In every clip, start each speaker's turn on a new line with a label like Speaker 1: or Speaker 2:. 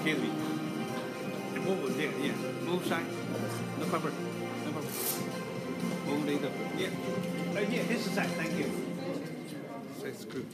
Speaker 1: Excuse me. Move there, yeah. Move side. No problem. No problem. Move later. Yeah. Yeah, this side. Thank you. That's good.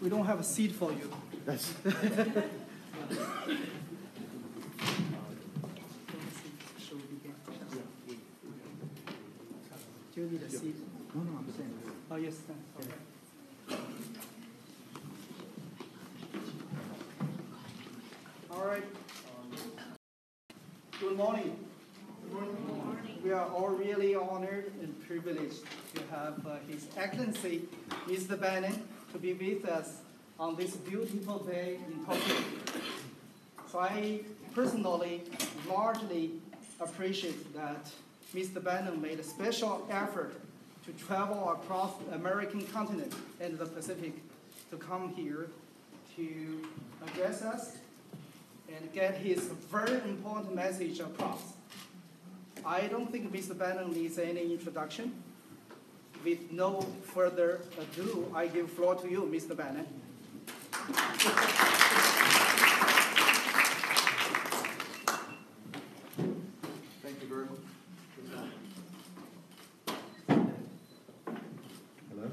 Speaker 2: We don't have a seat for you.
Speaker 3: Yes.
Speaker 2: Do you need a seat?
Speaker 3: No, I'm saying.
Speaker 2: Oh, yes. Sorry. honored and privileged to have His Excellency, Mr. Bannon, to be with us on this beautiful day in Tokyo. So I personally largely appreciate that Mr. Bannon made a special effort to travel across the American continent and the Pacific to come here to address us and get his very important message across. I don't think Mr. Bannon needs any introduction. With no further ado, I give floor to you, Mr. Bannon.
Speaker 3: Thank you very much. Hello?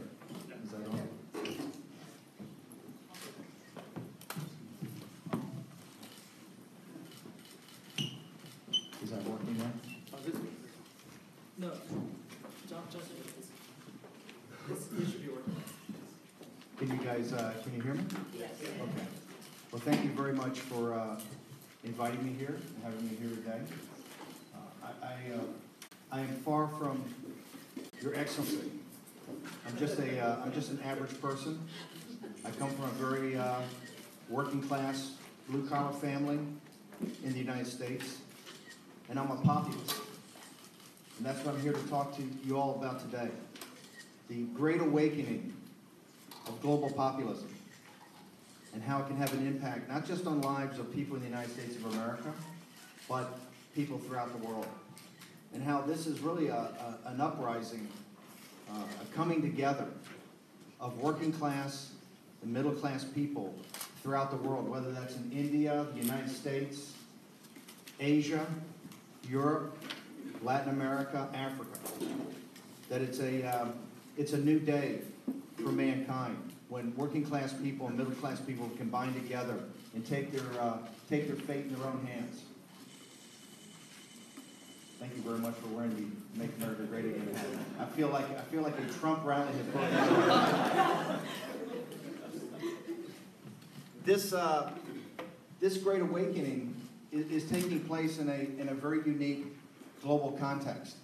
Speaker 3: Is that on? Is that working now?
Speaker 4: No, just this should be working.
Speaker 3: Can you guys, can you hear me?
Speaker 4: Yes.
Speaker 3: Okay. Well, thank you very much for inviting me here and having me here today. I am far from Your Excellency. I'm just an average person. I come from a very working class, blue collar family in the United States, and I'm a populist. And that's what I'm here to talk to you all about today. The great awakening of global populism and how it can have an impact not just on lives of people in the United States of America, but people throughout the world. And how this is really an uprising, a coming together of working class and middle class people throughout the world, whether that's in India, the United States, Asia, Europe, Latin America, Africa. That it's a new day for mankind when working class people and middle class people combine together and take their fate in their own hands. Thank you very much for wearing the Make America Great Again hat. I feel like a Trump rally has broken out. This great awakening is taking place in a very unique global context,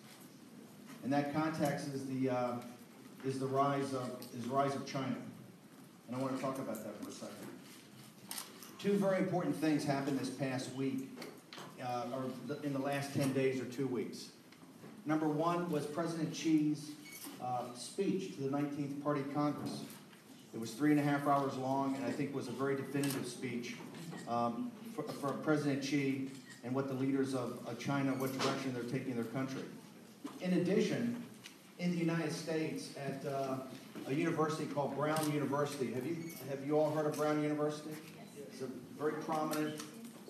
Speaker 3: and that context is the rise of China, and I want to talk about that for a second. Two very important things happened this past week, or in the last 10 days or 2 weeks. Number one was President Xi's speech to the 19th Party Congress. It was 3.5 hours long, and I think was a very definitive speech for President Xi and what the leaders of China, what direction they're taking their country. In addition, in the United States, at a university called Brown University, have you all heard of Brown University? It's a very prominent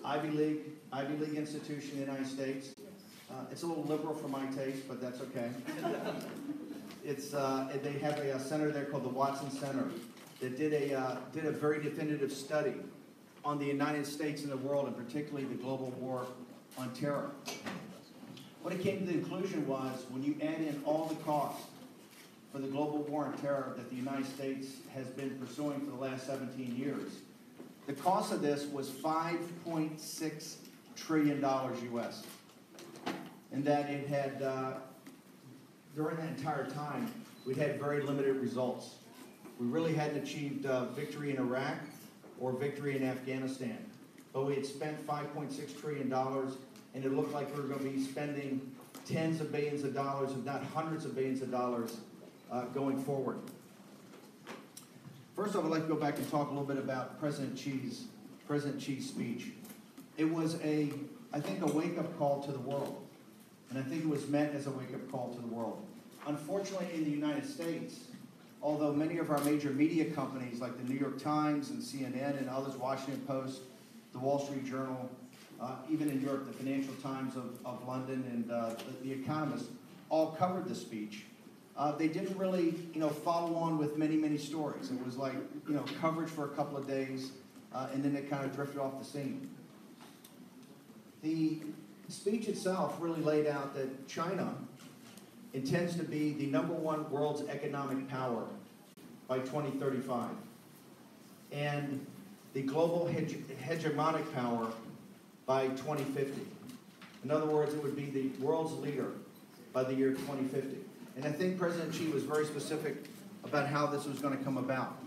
Speaker 3: Ivy League institution in the United States. It's a little liberal for my taste, but that's okay. They have a center there called the Watson Center that did a very definitive study on the United States and the world, and particularly the global war on terror. What it came to the conclusion was, when you add in all the costs for the global war on terror that the United States has been pursuing for the last 17 years, the cost of this was $5.6 trillion US. And that it had, during that entire time, we'd had very limited results. We really hadn't achieved victory in Iraq or victory in Afghanistan. But we had spent $5.6 trillion, and it looked like we were going to be spending tens of billions of dollars, if not hundreds of billions of dollars, going forward. First off, I'd like to go back and talk a little bit about President Xi's speech. It was I think, a wake-up call to the world. And I think it was meant as a wake-up call to the world. Unfortunately, in the United States, although many of our major media companies like the New York Times and CNN and others, Washington Post, the Wall Street Journal, even in Europe, the Financial Times of London and the Economist, all covered the speech. They didn't really, follow on with many stories. It was like, coverage for a couple of days, and then it kind of drifted off the scene. The speech itself really laid out that China intends to be the #1 world's economic power by 2035, and the global hegemonic power by 2050. In other words, it would be the world's leader by the year 2050. And I think President Xi was very specific about how this was going to come about.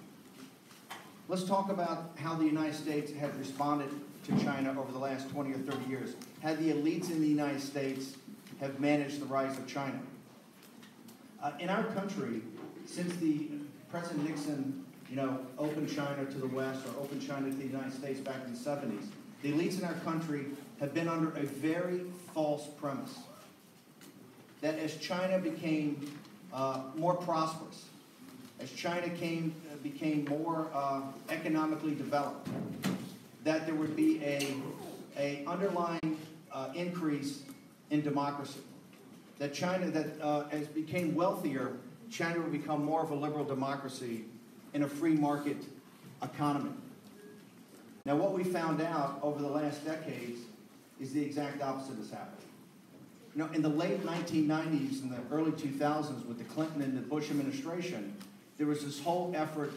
Speaker 3: Let's talk about how the United States had responded to China over the last 20 or 30 years. How the elites in the United States have managed the rise of China. In our country, since President Nixon, opened China to the West or opened China to the United States back in the 70s, the elites in our country have been under a very false premise that as China became more prosperous, as China became more economically developed, that there would be a underlying increase in democracy. That China, as it became wealthier, China would become more of a liberal democracy in a free market economy. Now, what we found out over the last decades is the exact opposite has happened. In the late 1990s and the early 2000s with the Clinton and the Bush administration, there was this whole effort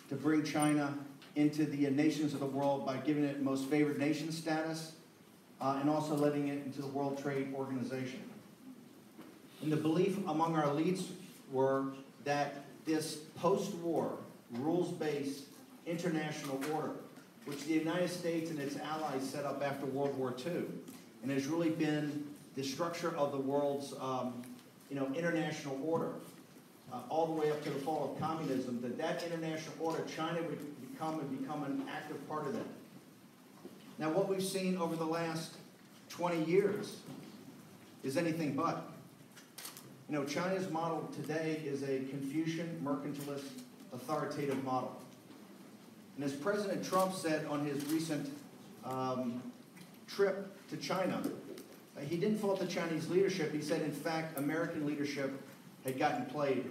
Speaker 3: to bring China into the nations of the world by giving it most favored nation status and also letting it into the World Trade Organization. And the belief among our elites were that this post-war, rules-based international order, which the United States and its allies set up after World War II, and has really been the structure of the world's international order, all the way up to the fall of communism, that international order, China would become an active part of that. Now, what we've seen over the last 20 years is anything but. China's model today is a Confucian, mercantilist, authoritative model. And as President Trump said on his recent trip to China, he didn't fault the Chinese leadership. He said, in fact, American leadership had gotten played,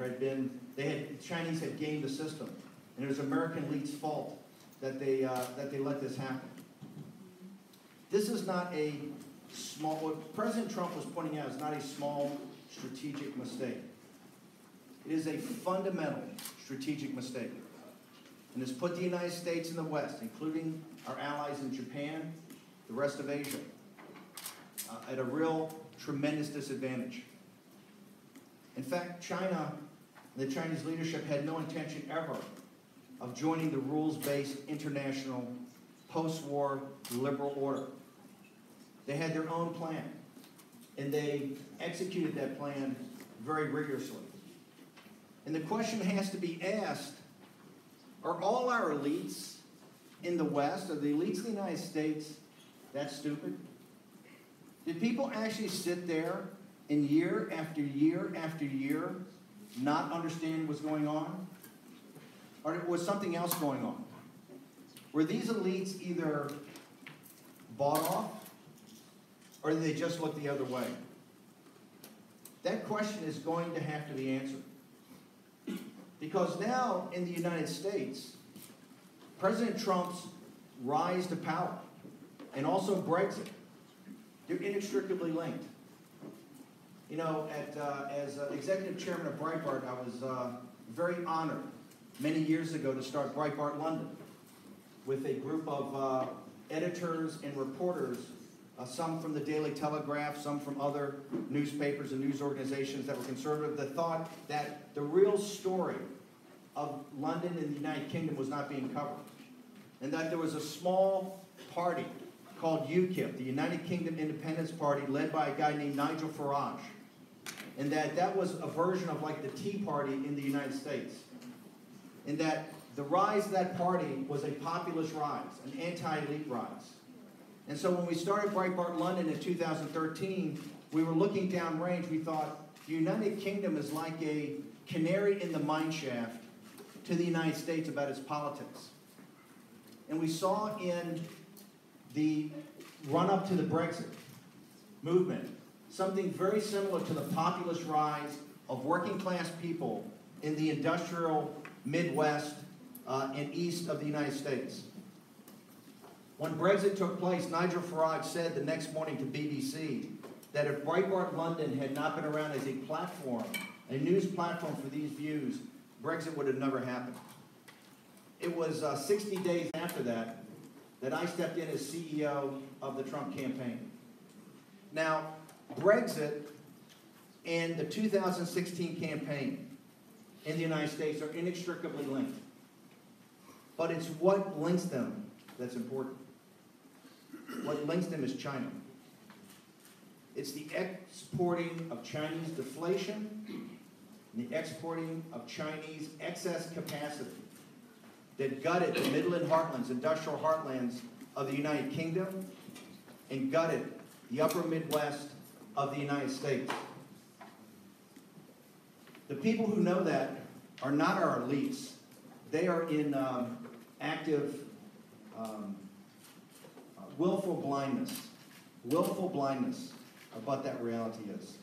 Speaker 3: the Chinese had gamed the system. And it was American elites' fault that they let this happen. This is not a small, what President Trump was pointing out is not a small strategic mistake. It is a fundamental strategic mistake. And has put the United States and the West, including our allies in Japan, the rest of Asia, at a real tremendous disadvantage. In fact, China, the Chinese leadership had no intention ever of joining the rules-based international post-war liberal order. They had their own plan, and they executed that plan very rigorously. And the question has to be asked, are all our elites in the West, are the elites in the United States that stupid? Did people actually sit there and year after year after year not understand what's going on? Or was something else going on? Were these elites either bought off, or did they just look the other way? That question is going to have to be answered. Because now, in the United States, President Trump's rise to power, and also Brexit, they're inextricably linked. As executive chairman of Breitbart, I was very honored many years ago to start Breitbart London with a group of editors and reporters, some from the Daily Telegraph, some from other newspapers and news organizations that were conservative, that thought that the real story of London and the United Kingdom was not being covered. And that there was a small party called UKIP, the United Kingdom Independence Party, led by a guy named Nigel Farage. And that was a version of like the Tea Party in the United States. And that the rise of that party was a populist rise, an anti-elite rise. And so when we started Breitbart London in 2013, we were looking downrange. We thought the United Kingdom is like a canary in the mine shaft to the United States about its politics. And we saw in the run-up to the Brexit movement something very similar to the populist rise of working-class people in the industrial Midwest and east of the United States. When Brexit took place, Nigel Farage said the next morning to BBC that if Breitbart London had not been around as a platform, a news platform for these views, Brexit would have never happened. It was 60 days after that I stepped in as CEO of the Trump campaign. Now, Brexit and the 2016 campaign in the United States are inextricably linked. But it's what links them that's important. What links them is China. It's the exporting of Chinese deflation and the exporting of Chinese excess capacity that gutted the Midland heartlands, industrial heartlands of the United Kingdom, and gutted the upper Midwest of the United States. The people who know that are not our elites. They are in active willful blindness of what that reality is.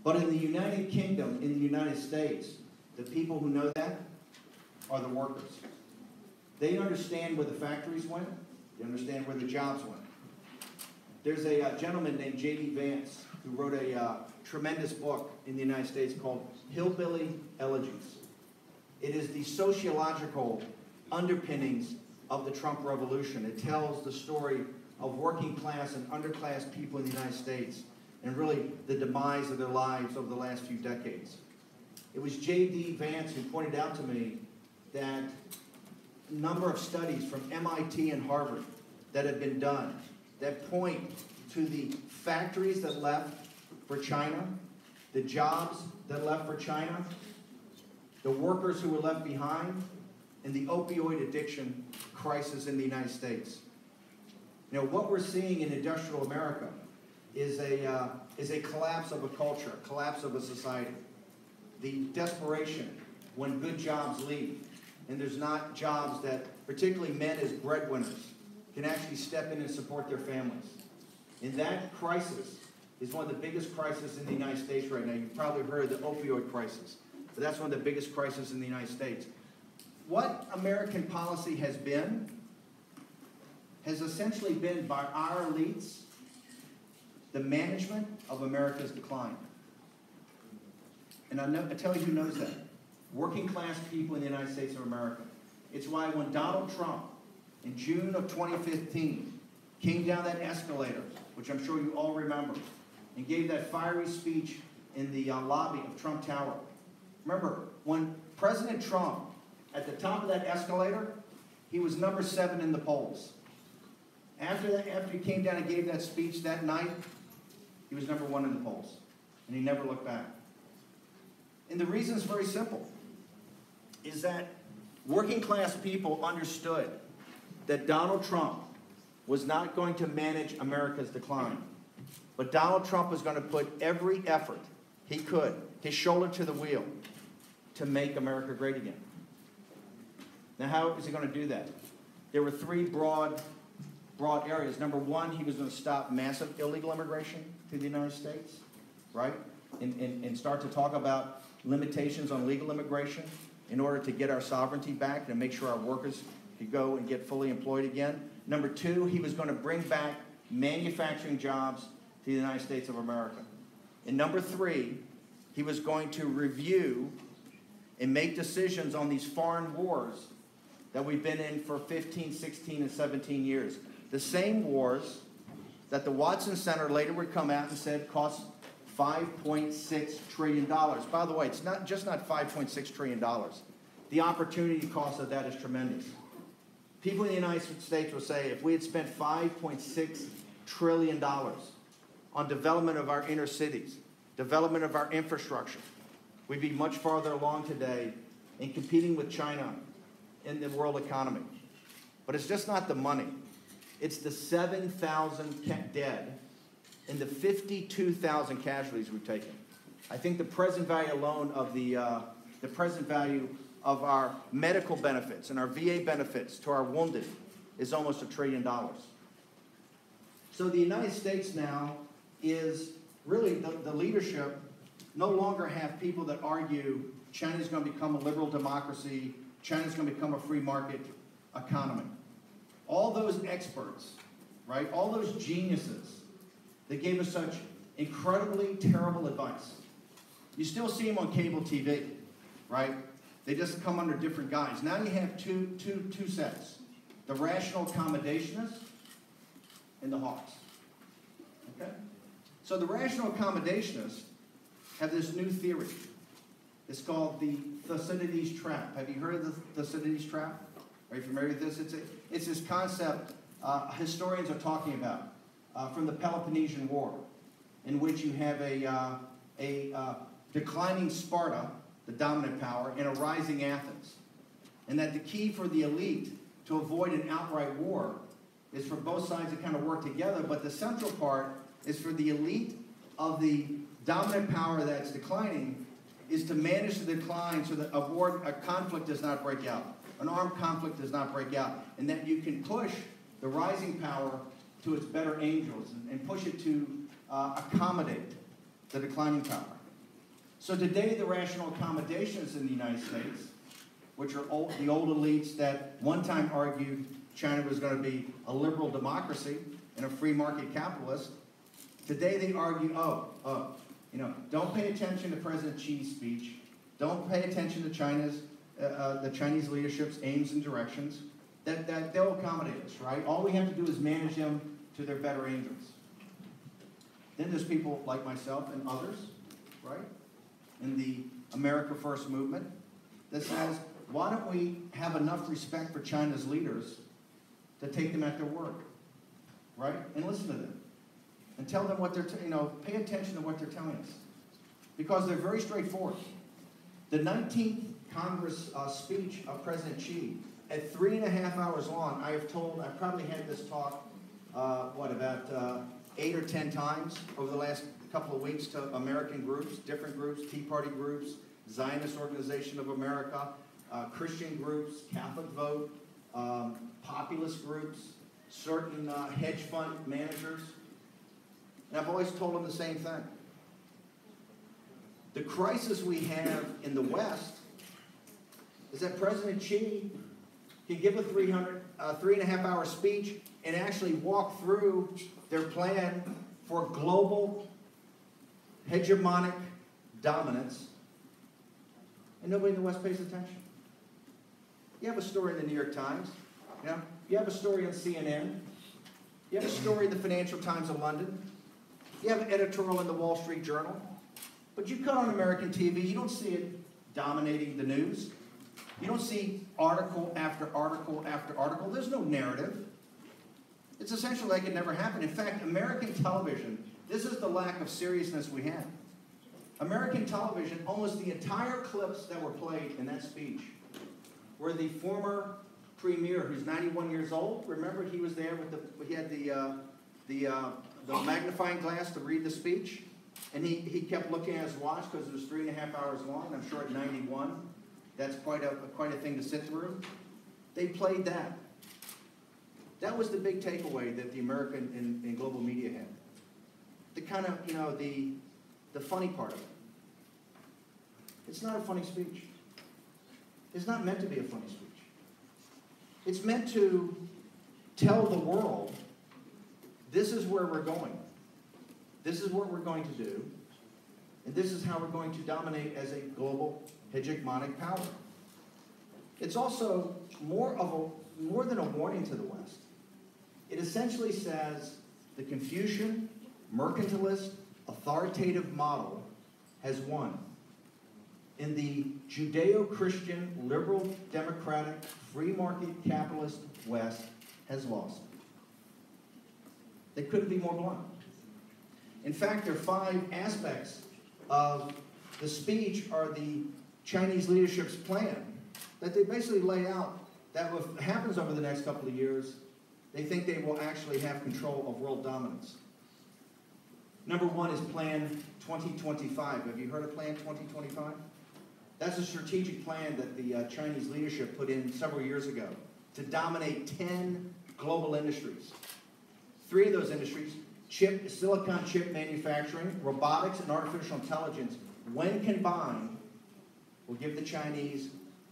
Speaker 3: But in the United Kingdom, in the United States, the people who know that are the workers. They understand where the factories went. They understand where the jobs went. There's a gentleman named J.D. Vance who wrote a tremendous book in the United States called Hillbilly Elegies. It is the sociological underpinnings of the Trump revolution. It tells the story of working class and underclass people in the United States and really the demise of their lives over the last few decades. It was J.D. Vance who pointed out to me that a number of studies from MIT and Harvard that have been done that point to the factories that left for China, the jobs that left for China, the workers who were left behind, and the opioid addiction crisis in the United States. You know, what we're seeing in industrial America is a collapse of a culture, a collapse of a society. The desperation when good jobs leave, and there's not jobs that, particularly men as breadwinners, can actually step in and support their families. And that crisis is one of the biggest crises in the United States right now. You've probably heard of the opioid crisis, but that's one of the biggest crises in the United States. What American policy has essentially been by our elites the management of America's decline. And I tell you who knows that. Working class people in the United States of America. It's why when Donald Trump, in June of 2015, came down that escalator, which I'm sure you all remember, and gave that fiery speech in the lobby of Trump Tower. Remember, when President Trump, at the top of that escalator, he was number 7 in the polls. After he came down and gave that speech that night, he was number 1 in the polls. And he never looked back. And the reason is very simple, is that working class people understood that Donald Trump was not going to manage America's decline. But Donald Trump was going to put every effort he could, his shoulder to the wheel, to make America great again. Now, how is he going to do that? There were 3 broad areas. Number 1, he was going to stop massive illegal immigration to the United States, right? And start to talk about limitations on legal immigration in order to get our sovereignty back and make sure our workers could go and get fully employed again. Number 2, he was going to bring back manufacturing jobs to the United States of America. And number 3, he was going to review and make decisions on these foreign wars that we've been in for 15, 16, and 17 years. The same wars that the Watson Center later would come out and said cost $5.6 trillion. By the way, it's not $5.6 trillion. The opportunity cost of that is tremendous. People in the United States will say if we had spent $5.6 trillion on development of our inner cities, development of our infrastructure, we'd be much farther along today in competing with China in the world economy. But it's just not the money. It's the 7,000 dead and the 52,000 casualties we've taken. I think the present value alone of the present value of our medical benefits and our VA benefits to our wounded is almost $1 trillion. So the United States now is really the leadership no longer have people that argue China's going to become a liberal democracy, China's going to become a free market economy. All those experts, right, all those geniuses that gave us such incredibly terrible advice. You still see them on cable TV, right? They just come under different guise. Now you have two sets, the rational accommodationists and the hawks. Okay? So the rational accommodationists have this new theory. It's called the Thucydides trap. Have you heard of the Thucydides trap? Are you familiar with this? It's this concept historians are talking about from the Peloponnesian War, in which you have a declining Sparta, the dominant power, and a rising Athens. And that the key for the elite to avoid an outright war is for both sides to kind of work together, but the central part is for the elite of the dominant power that's declining is to manage the decline so that a conflict does not break out. An armed conflict does not break out. And that you can push the rising power to its better angels and push it to accommodate the declining power. So today the rational accommodations in the United States, which are the old elites that one time argued China was going to be a liberal democracy and a free market capitalist, today they argue, don't pay attention to President Xi's speech. Don't pay attention to the Chinese leadership's aims and directions. That they'll accommodate us, right? All we have to do is manage them to their better angels. Then there's people like myself and others, right, in the America First movement that says, why don't we have enough respect for China's leaders to take them at their word, right? And listen to them. And tell them what they're, pay attention to what they're telling us. Because they're very straightforward. The 19th Congress speech of President Xi, at 3.5 hours long, I've probably had this talk, about 8 or 10 times over the last couple of weeks to American groups, different groups, Tea Party groups, Zionist Organization of America, Christian groups, Catholic Vote, populist groups, certain hedge fund managers. And I've always told them the same thing. The crisis we have in the West is that President Xi can give a 3.5 hour speech and actually walk through their plan for global hegemonic dominance, and nobody in the West pays attention. You have a story in the New York Times, you have a story on CNN, you have a story in the Financial Times of London, you have an editorial in the Wall Street Journal, but you cut on American TV, you don't see it dominating the news. You don't see article after article after article. There's no narrative. It's essentially like it never happened. In fact, American television, this is the lack of seriousness we have. American television, almost the entire clips that were played in that speech were the former premier, who's 91 years old. Remember, he was there with he had the magnifying glass to read the speech, and he kept looking at his watch because it was 3.5 hours long. I'm sure at 91, that's quite a thing to sit through. They played that. That was the big takeaway that the American and global media had. The kind of, the funny part of it. It's not a funny speech. It's not meant to be a funny speech. It's meant to tell the world, this is where we're going. This is what we're going to do. And this is how we're going to dominate as a global hegemonic power. It's also more than a warning to the West. It essentially says the Confucian, mercantilist, authoritative model has won. And the Judeo-Christian, liberal, democratic, free market capitalist West has lost. They couldn't be more blunt. In fact, there are 5 aspects of the speech or the Chinese leadership's plan that they basically lay out that what happens over the next couple of years, they think they will actually have control of world dominance. Number 1 is Plan 2025. Have you heard of Plan 2025? That's a strategic plan that the Chinese leadership put in several years ago to dominate 10 global industries. 3 of those industries, silicon chip manufacturing, robotics, and artificial intelligence, when combined, will give the Chinese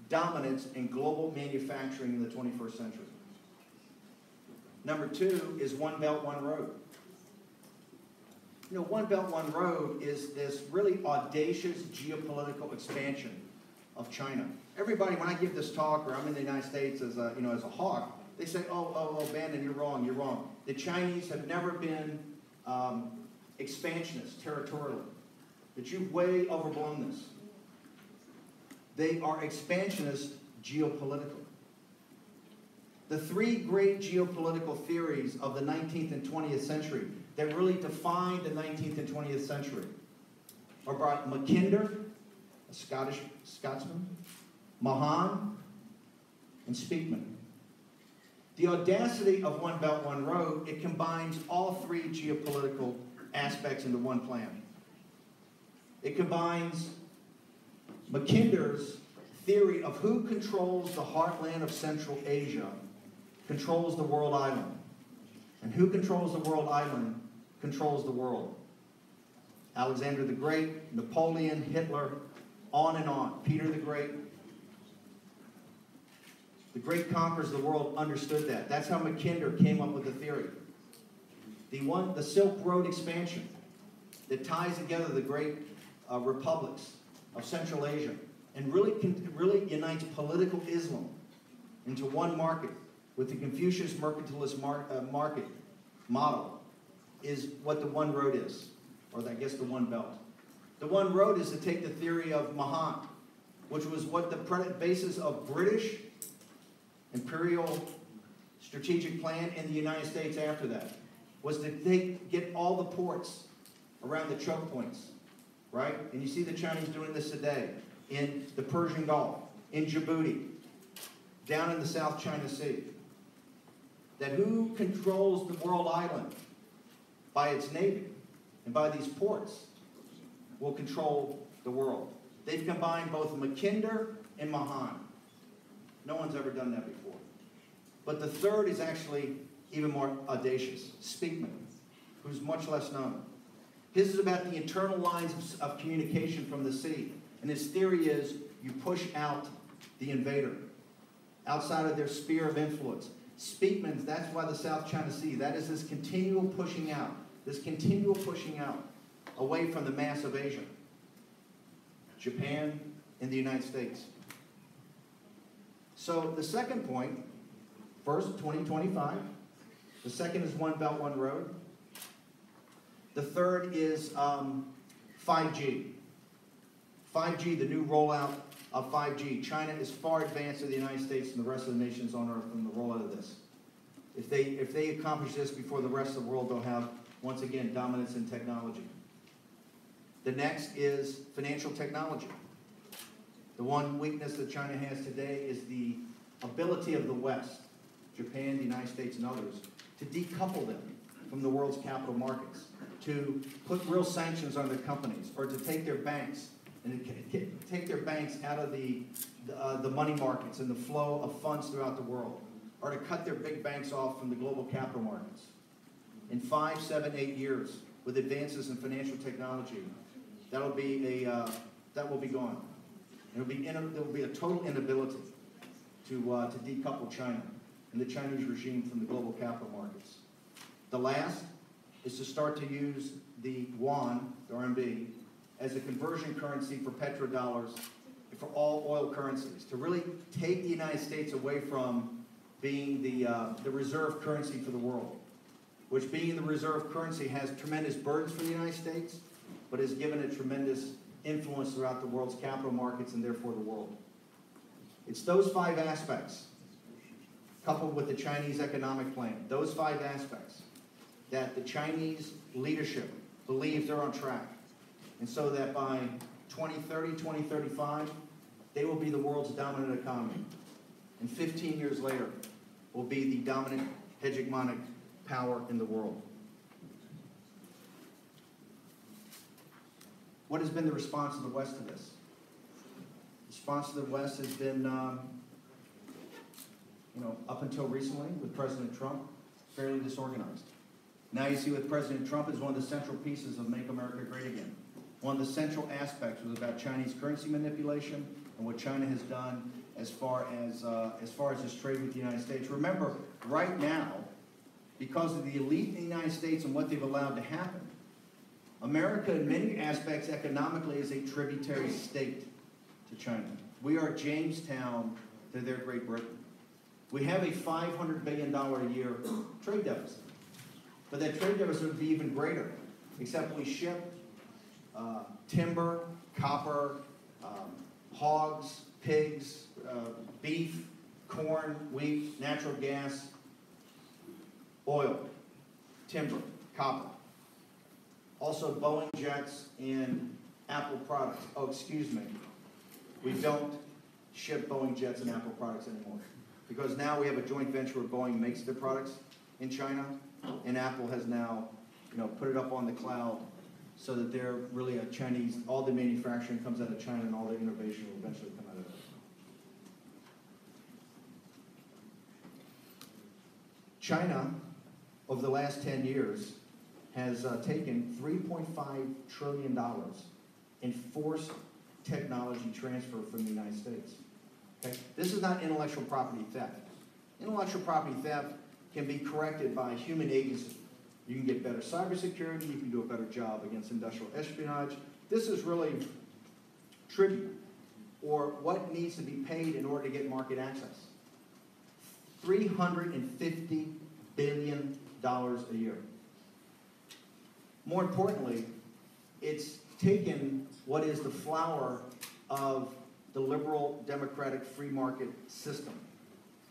Speaker 3: dominance in global manufacturing in the 21st century. Number 2 is One Belt, One Road. One Belt, One Road is this really audacious geopolitical expansion of China. Everybody, when I give this talk, or I'm in the United States as a hawk, they say, oh, Bannon, you're wrong, you're wrong. The Chinese have never been expansionists territorially. that you've way overblown this. They are expansionist geopolitical. The three great geopolitical theories of the 19th and 20th century that really defined the 19th and 20th century are by Mackinder, a Scotsman, Mahan, and Speakman. The audacity of One Belt, One Road, it combines all three geopolitical aspects into one plan. It combines Mackinder's theory of who controls the heartland of Central Asia controls the world island. And who controls the world island controls the world. Alexander the Great, Napoleon, Hitler, on and on. Peter the Great. The great conquerors of the world understood that. That's how Mackinder came up with the theory. The Silk Road expansion that ties together the great republics of Central Asia and really unites political Islam into one market with the Confucius mercantilist market model is what the One Road is, or I guess the One Belt. The One Road is to take the theory of Mahan, which was what the basis of British imperial strategic plan in the United States after that, was to get all the ports around the choke points, right? And you see the Chinese doing this today in the Persian Gulf, in Djibouti, down in the South China Sea. That who controls the world island by its navy and by these ports will control the world. They've combined both Mackinder and Mahan. No one's ever done that before. But the third is actually even more audacious. Speakman, who's much less known. His is about the internal lines of communication from the sea. And his theory is you push out the invader outside of their sphere of influence. Speakman's, that's why the South China Sea, that is this continual pushing out away from the mass of Asia. Japan and the United States. So the second point, first, 2025. The second is One Belt, One Road. The third is 5G. 5G, the new rollout of 5G. China is far advanced to the United States and the rest of the nations on Earth in the rollout of this. If they accomplish this before the rest of the world, they'll have, once again, dominance in technology. The next is financial technology. The one weakness that China has today is the ability of the West, Japan, the United States, and others, to decouple them from the world's capital markets, to put real sanctions on their companies, or to take their banks out of the money markets and the flow of funds throughout the world, or to cut their big banks off from the global capital markets. In 5, 7, 8 years, with advances in financial technology, that will be gone. There will be a total inability to decouple China and the Chinese regime from the global capital markets. The last is to start to use the yuan, the RMB, as a conversion currency for petrodollars, for all oil currencies, to really take the United States away from being the reserve currency for the world, which being the reserve currency has tremendous burdens for the United States, but has given it tremendous influence throughout the world's capital markets and therefore the world. It's those 5 aspects, coupled with the Chinese economic plan, those 5 aspects that the Chinese leadership believes they're on track. And so that by 2030, 2035, they will be the world's dominant economy. And 15 years later, will be the dominant hegemonic power in the world. What has been the response of the West to this? The response of the West has been, up until recently with President Trump, fairly disorganized. Now you see with President Trump is one of the central pieces of Make America Great Again. One of the central aspects was about Chinese currency manipulation and what China has done as far as its trade with the United States. Remember, right now, because of the elite in the United States and what they've allowed to happen, America, in many aspects, economically, is a tributary state to China. We are Jamestown to their Great Britain. We have a $500 billion a year trade deficit. But that trade deficit would be even greater, except we ship timber, copper, hogs, pigs, beef, corn, wheat, natural gas, oil, timber, copper. Also Boeing jets and Apple products. Oh, excuse me. We don't ship Boeing jets and Apple products anymore. Because now we have a joint venture where Boeing makes their products in China, and Apple has now, put it up on the cloud so that they're really a Chinese, all the manufacturing comes out of China and all the innovation will eventually come out of it. China, over the last 10 years, has taken $3.5 trillion in forced technology transfer from the United States. Okay? This is not intellectual property theft. Intellectual property theft can be corrected by human agency. You can get better cybersecurity, you can do a better job against industrial espionage. This is really tribute, or what needs to be paid in order to get market access. $350 billion a year. More importantly, it's taken what is the flower of the liberal, democratic, free market system,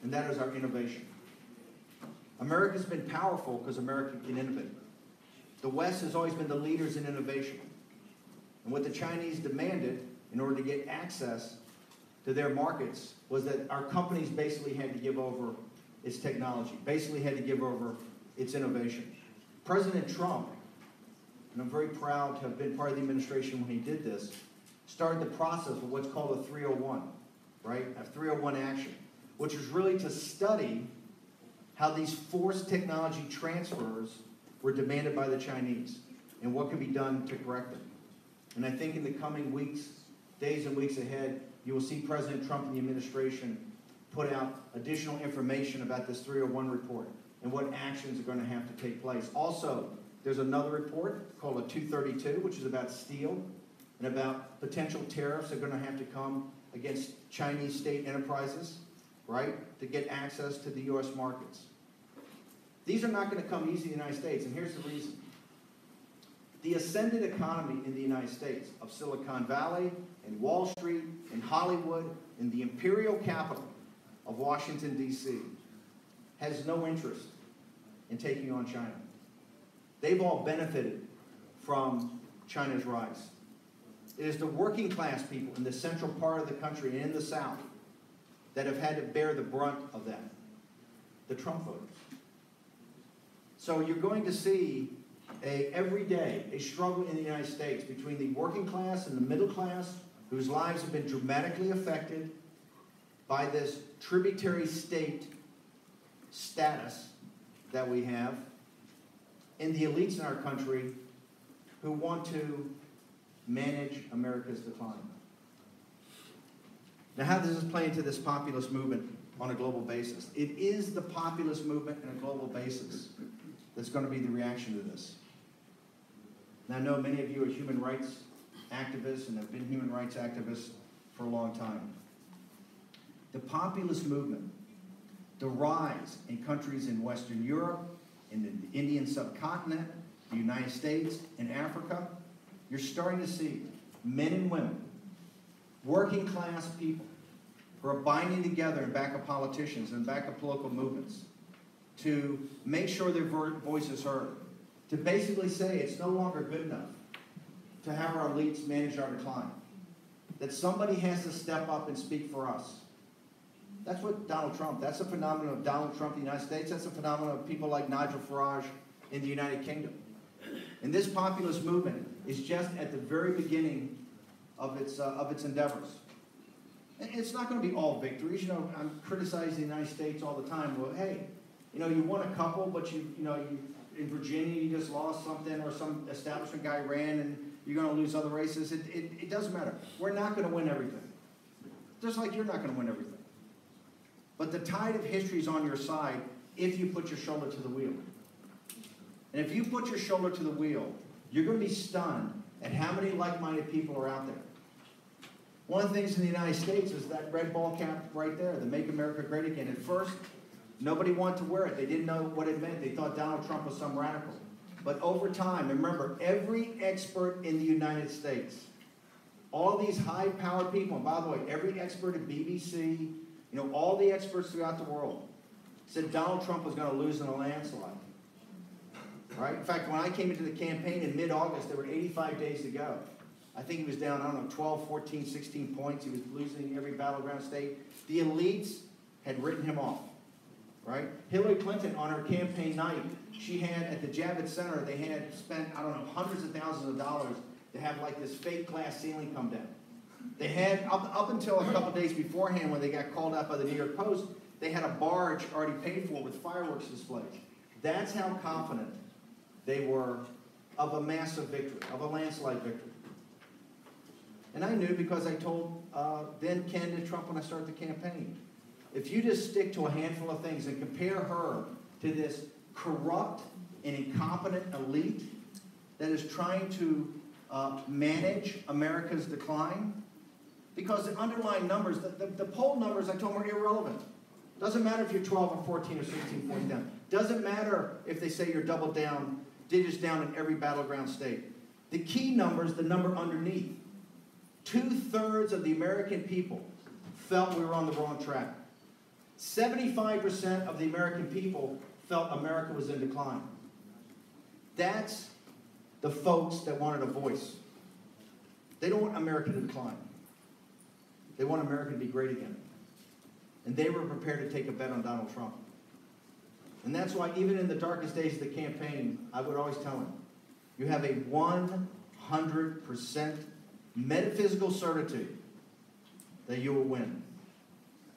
Speaker 3: and that is our innovation. America's been powerful because America can innovate. The West has always been the leaders in innovation. And what the Chinese demanded in order to get access to their markets was that our companies basically had to give over its technology, basically had to give over its innovation. President Trump, and I'm very proud to have been part of the administration when he did this, started the process of what's called a 301, right? A 301 action, which was really to study how these forced technology transfers were demanded by the Chinese and what could be done to correct them. And I think in the coming weeks, days and weeks ahead, you will see President Trump and the administration put out additional information about this 301 report and what actions are going to have to take place. Also, there's another report called a 232, which is about steel and about potential tariffs that are going to have to come against Chinese state enterprises, right, to get access to the U.S. markets. These are not going to come easy in the United States, and here's the reason. The ascendant economy in the United States of Silicon Valley and Wall Street and Hollywood and the imperial capital of Washington, D.C. has no interest in taking on China. They've all benefited from China's rise. It is the working class people in the central part of the country and in the South that have had to bear the brunt of that, the Trump voters. So you're going to see every day a struggle in the United States between the working class and the middle class, whose lives have been dramatically affected by this tributary state status that we have, and the elites in our country who want to manage America's decline. Now, how does this play into this populist movement on a global basis? It is the populist movement on a global basis that's going to be the reaction to this. Now, I know many of you are human rights activists and have been human rights activists for a long time. The populist movement, the rise in countries in Western Europe, in the Indian subcontinent, the United States, and Africa, you're starting to see men and women, working class people, who are binding together in back of politicians and back of political movements to make sure their voice is heard, to basically say it's no longer good enough to have our elites manage our decline, that somebody has to step up and speak for us. That's what Donald Trump, that's a phenomenon of Donald Trump in the United States, that's a phenomenon of people like Nigel Farage in the United Kingdom. And this populist movement is just at the very beginning of its endeavors. And it's not going to be all victories. You know, I'm criticizing the United States all the time. Well, hey, you know, you won a couple, but you in Virginia you just lost something, or some establishment guy ran, and you're going to lose other races. It doesn't matter. We're not going to win everything. Just like you're not going to win everything. But the tide of history is on your side if you put your shoulder to the wheel. And if you put your shoulder to the wheel, you're going to be stunned at how many like-minded people are out there. One of the things in the United States is that red ball cap right there, the Make America Great Again. At first, nobody wanted to wear it. They didn't know what it meant. They thought Donald Trump was some radical. But over time, remember, every expert in the United States, all these high-powered people, and by the way, every expert at BBC, all the experts throughout the world, said Donald Trump was going to lose in a landslide. Right? In fact, when I came into the campaign in mid-August, there were 85 days to go. I think he was down, 12, 14, 16 points. He was losing every battleground state. The elites had written him off. Right? Hillary Clinton, on her campaign night, she had, at the Javits Center, they had spent, hundreds of thousands of dollars to have like this fake glass ceiling come down. They had, up until a couple days beforehand when they got called out by the New York Post, they had a barge already paid for with fireworks displays. That's how confident they were of a massive victory, of a landslide victory. And I knew because I told then candidate Trump when I started the campaign, if you just stick to a handful of things and compare her to this corrupt and incompetent elite that is trying to manage America's decline, because the underlying numbers, the poll numbers, I told them, are irrelevant. Doesn't matter if you're 12 or 14 or 16 points down. Doesn't matter if they say you're double down, digits down in every battleground state. The key numbers, the number underneath. 2/3 of the American people felt we were on the wrong track. 75% of the American people felt America was in decline. That's the folks that wanted a voice. They don't want America to decline. They want America to be great again. And they were prepared to take a bet on Donald Trump. And that's why even in the darkest days of the campaign, I would always tell him, you have a 100% metaphysical certitude that you will win.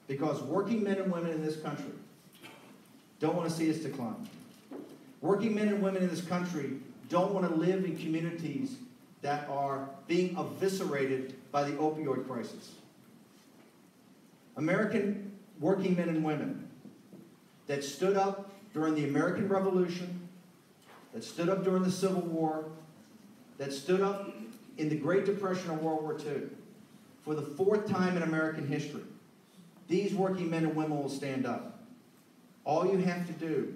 Speaker 3: Because working men and women in this country don't want to see us decline. Working men and women in this country don't want to live in communities that are being eviscerated by the opioid crisis. American working men and women that stood up during the American Revolution, that stood up during the Civil War, that stood up in the Great Depression of World War II, for the 4th time in American history, these working men and women will stand up. All you have to do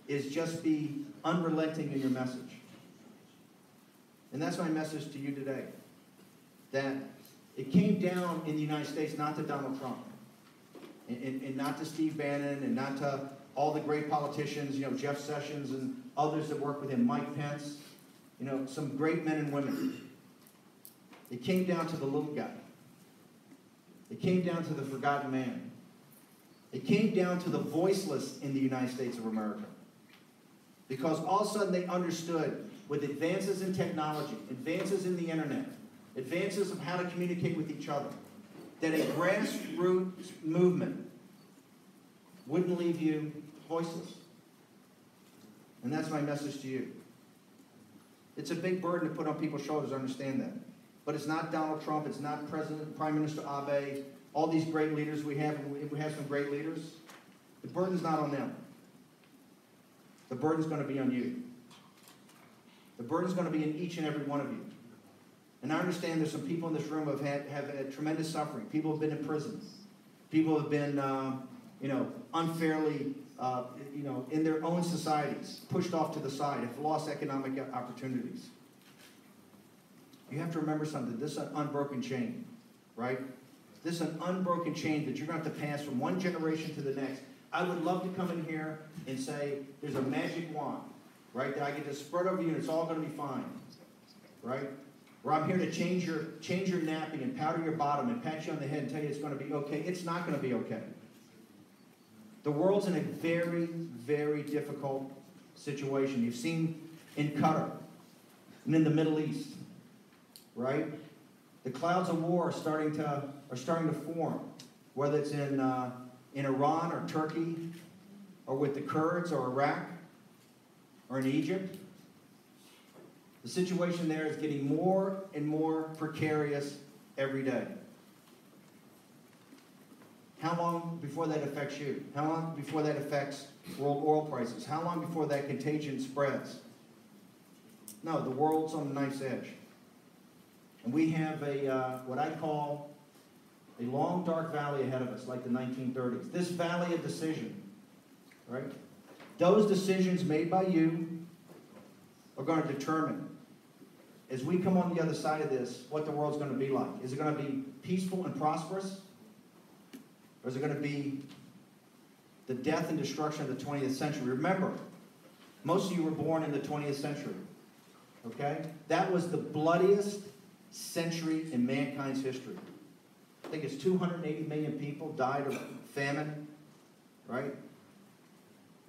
Speaker 3: is just be unrelenting in your message. And that's my message to you today. That it came down in the United States not to Donald Trump, and not to Steve Bannon, and not to all the great politicians, Jeff Sessions and others that work with him, Mike Pence, some great men and women. It came down to the little guy. It came down to the forgotten man. It came down to the voiceless in the United States of America. Because all of a sudden they understood, with advances in technology, advances in the internet, advances of how to communicate with each other, that a grassroots movement wouldn't leave you voiceless. And that's my message to you. It's a big burden to put on people's shoulders, I understand that. But it's not Donald Trump, it's not Prime Minister Abe, all these great leaders we have, and we have some great leaders. The burden's not on them. The burden's going to be on you. The burden's going to be in each and every one of you. And I understand there's some people in this room who have had tremendous suffering. People have been in prison. People have been, unfairly, in their own societies, pushed off to the side, have lost economic opportunities. You have to remember something. This is an unbroken chain, right? This is an unbroken chain that you're going to have to pass from one generation to the next. I would love to come in here and say, there's a magic wand, right, that I can just spread over you and it's all going to be fine, right? Or I'm here to change your nappy and powder your bottom and pat you on the head and tell you it's going to be okay. It's not going to be okay. The world's in a very, very difficult situation. You've seen in Qatar and in the Middle East, right? The clouds of war are starting to form, whether it's in Iran or Turkey, or with the Kurds or Iraq, or in Egypt. The situation there is getting more and more precarious every day. How long before that affects you? How long before that affects world oil prices? How long before that contagion spreads? No, the world's on the knife's edge. And we have what I call a long, dark valley ahead of us, like the 1930s. This valley of decision, right? Those decisions made by you are going to determine, as we come on the other side of this, what the world's going to be like. Is it going to be peaceful and prosperous? Or is it going to be the death and destruction of the 20th century? Remember, most of you were born in the 20th century. Okay? That was the bloodiest century in mankind's history. I think it's 280 million people died of famine, right?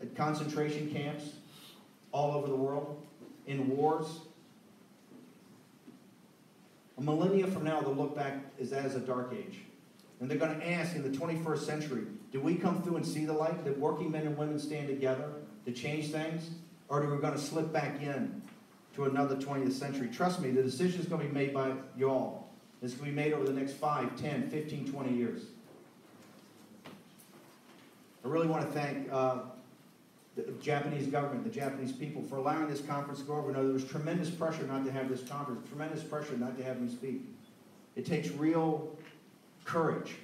Speaker 3: At concentration camps all over the world, in wars. A millennia from now, they'll look back as a dark age. And they're going to ask in the 21st century, do we come through and see the light? Did working men and women stand together to change things? Or are we going to slip back in to another 20th century? Trust me, the decision is going to be made by you all. It's going to be made over the next 5, 10, 15, 20 years. I really want to thank the Japanese government, the Japanese people, for allowing this conference to go over. There was tremendous pressure not to have this conference, tremendous pressure not to have me speak. It takes real courage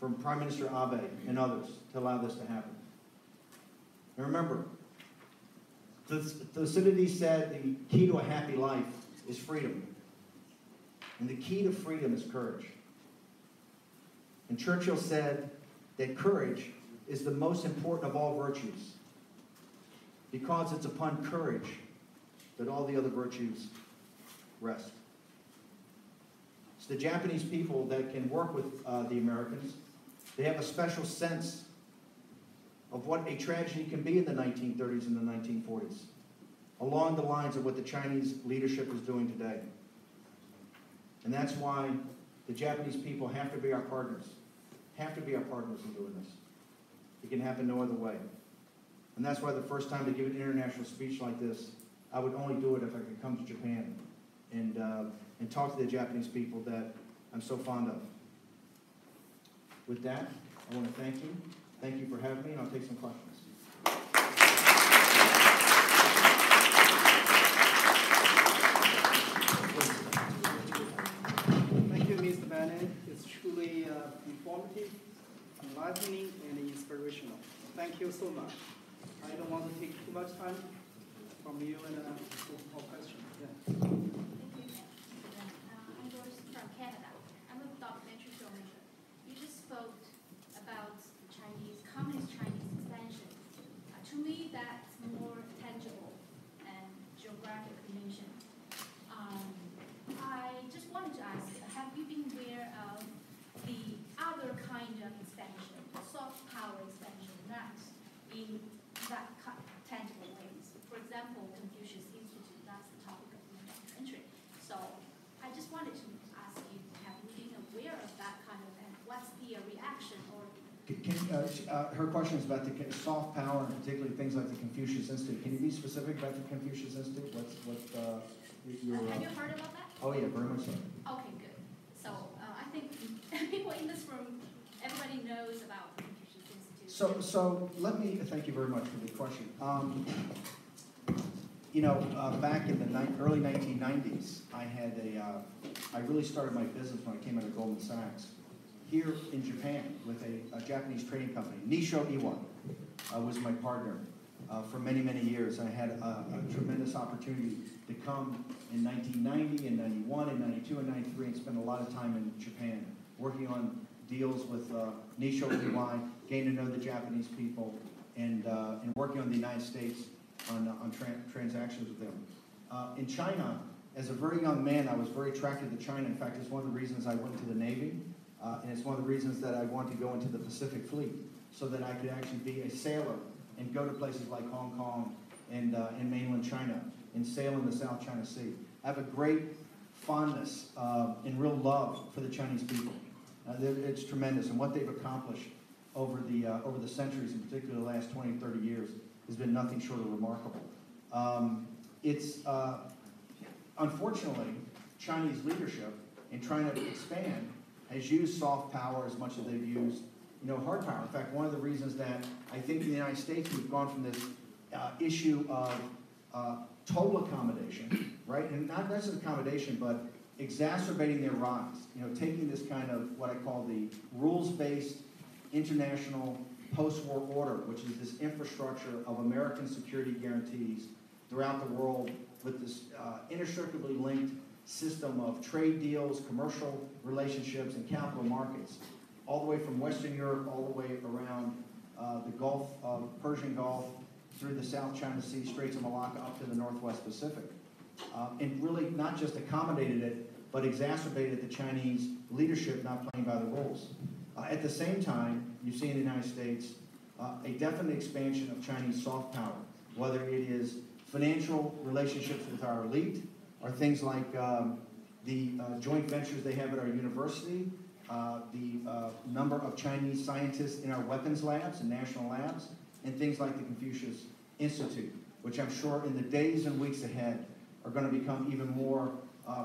Speaker 3: from Prime Minister Abe and others to allow this to happen. And remember, Thucydides said the key to a happy life is freedom. And the key to freedom is courage. And Churchill said that courage is the most important of all virtues, because it's upon courage that all the other virtues rest. It's the Japanese people that can work with the Americans. They have a special sense of what a tragedy can be in the 1930s and the 1940s, along the lines of what the Chinese leadership is doing today. And that's why the Japanese people have to be our partners. Have to be our partners in doing this. It can happen no other way. And that's why the first time to give an international speech like this, I would only do it if I could come to Japan and talk to the Japanese people that I'm so fond of. With that, I want to thank you. Thank you for having me, and I'll take some questions.
Speaker 2: Thank you, Mr. Bannon. It's truly informative, enlightening, and inspirational. Thank you so much. I don't want to take too much time from you and more questions. Yeah.
Speaker 5: Thank you. I'm Doris from Canada. I'm a documentary filmmaker. You just spoke about communist Chinese expansion. To me, that's more tangible and geographically mentioned. I just wanted to ask, have you been aware of the other kind of expansion, soft power expansion, not in that tangible ways? For example, Confucius Institute, that's the topic of my documentary. So I just wanted to ask you, have you been aware of that kind of, and what's the reaction or
Speaker 3: her question is about the soft power, and particularly things like the Confucius Institute. Can you be specific about the Confucius Institute?
Speaker 5: have you heard about that?
Speaker 3: Oh yeah, very much so.
Speaker 5: Okay, good. So I think people in this room, everybody knows about the Confucius Institute.
Speaker 3: So let me thank you very much for the question. Back in the early 1990s, I really started my business when I came out of Goldman Sachs here in Japan with a Japanese trading company. Nisho Iwan was my partner for many, many years. I had a tremendous opportunity to come in 1990 and 91 and 92 and 93 and spend a lot of time in Japan working on deals with Nisho Iwan, getting to know the Japanese people, and working on the United States on transactions with them. In China, as a very young man, I was very attracted to China. In fact, it's one of the reasons I went into the Navy. And it's one of the reasons that I wanted to go into the Pacific Fleet, so that I could actually be a sailor and go to places like Hong Kong and in mainland China and sail in the South China Sea. I have a great fondness and real love for the Chinese people. It's tremendous, and what they've accomplished over the centuries, in particular the last 20, 30 years, has been nothing short of remarkable. Unfortunately, Chinese leadership in trying to expand has used soft power as much as they've used, hard power. In fact, one of the reasons that I think in the United States we've gone from this issue of total accommodation, right, and not just accommodation, but exacerbating their rise. Taking this kind of what I call the rules-based international post-war order, which is this infrastructure of American security guarantees throughout the world with this inextricably linked system of trade deals, commercial relationships, and capital markets, all the way from Western Europe, all the way around the Gulf, Persian Gulf, through the South China Sea, Straits of Malacca, up to the Northwest Pacific. And really not just accommodated it, but exacerbated the Chinese leadership not playing by the rules. At the same time, you see in the United States a definite expansion of Chinese soft power, whether it is financial relationships with our elite, or things like the joint ventures they have at our university, the number of Chinese scientists in our weapons labs and national labs, and things like the Confucius Institute, which I'm sure in the days and weeks ahead are going to become even more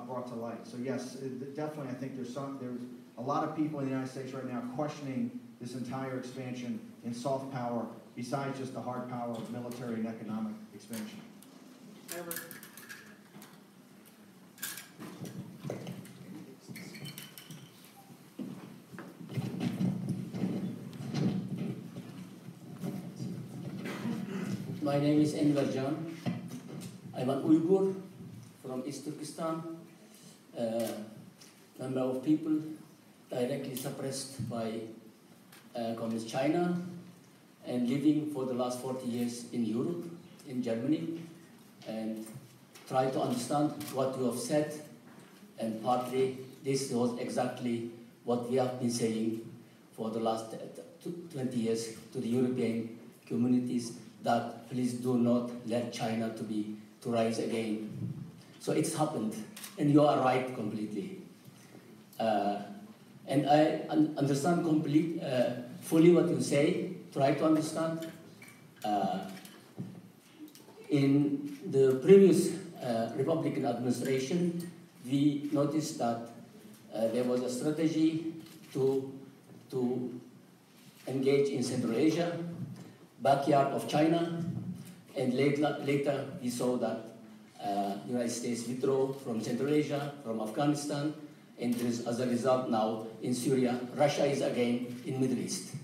Speaker 3: brought to light. So yes, definitely I think there's a lot of people in the United States right now questioning this entire expansion in soft power, besides just the hard power of military and economic expansion.
Speaker 2: Ever.
Speaker 6: My name is Enver Can. I'm an Uyghur from East Turkestan, number of people directly suppressed by Communist China, and living for the last 40 years in Europe, in Germany, and try to understand what you have said, and partly this was exactly what we have been saying for the last 20 years to the European communities, that please do not let China to rise again. So it's happened, and you are right completely. And I understand fully what you say, try to understand. In the previous Republican administration, we noticed that there was a strategy to engage in Central Asia, backyard of China, and later we saw that the United States withdrew from Central Asia, from Afghanistan, and as a result now in Syria, Russia is again in Middle East.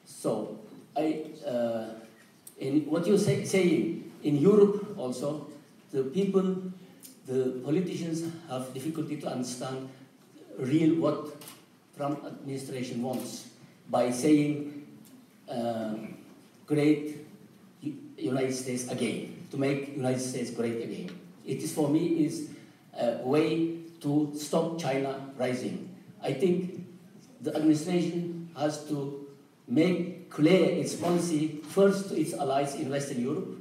Speaker 6: So in what you're saying, in Europe also, the people, the politicians have difficulty to understand what Trump administration wants by saying great United States again, to make United States great again. It is, for me, is a way to stop China rising. I think the administration has to make clear its policy first to its allies in Western Europe,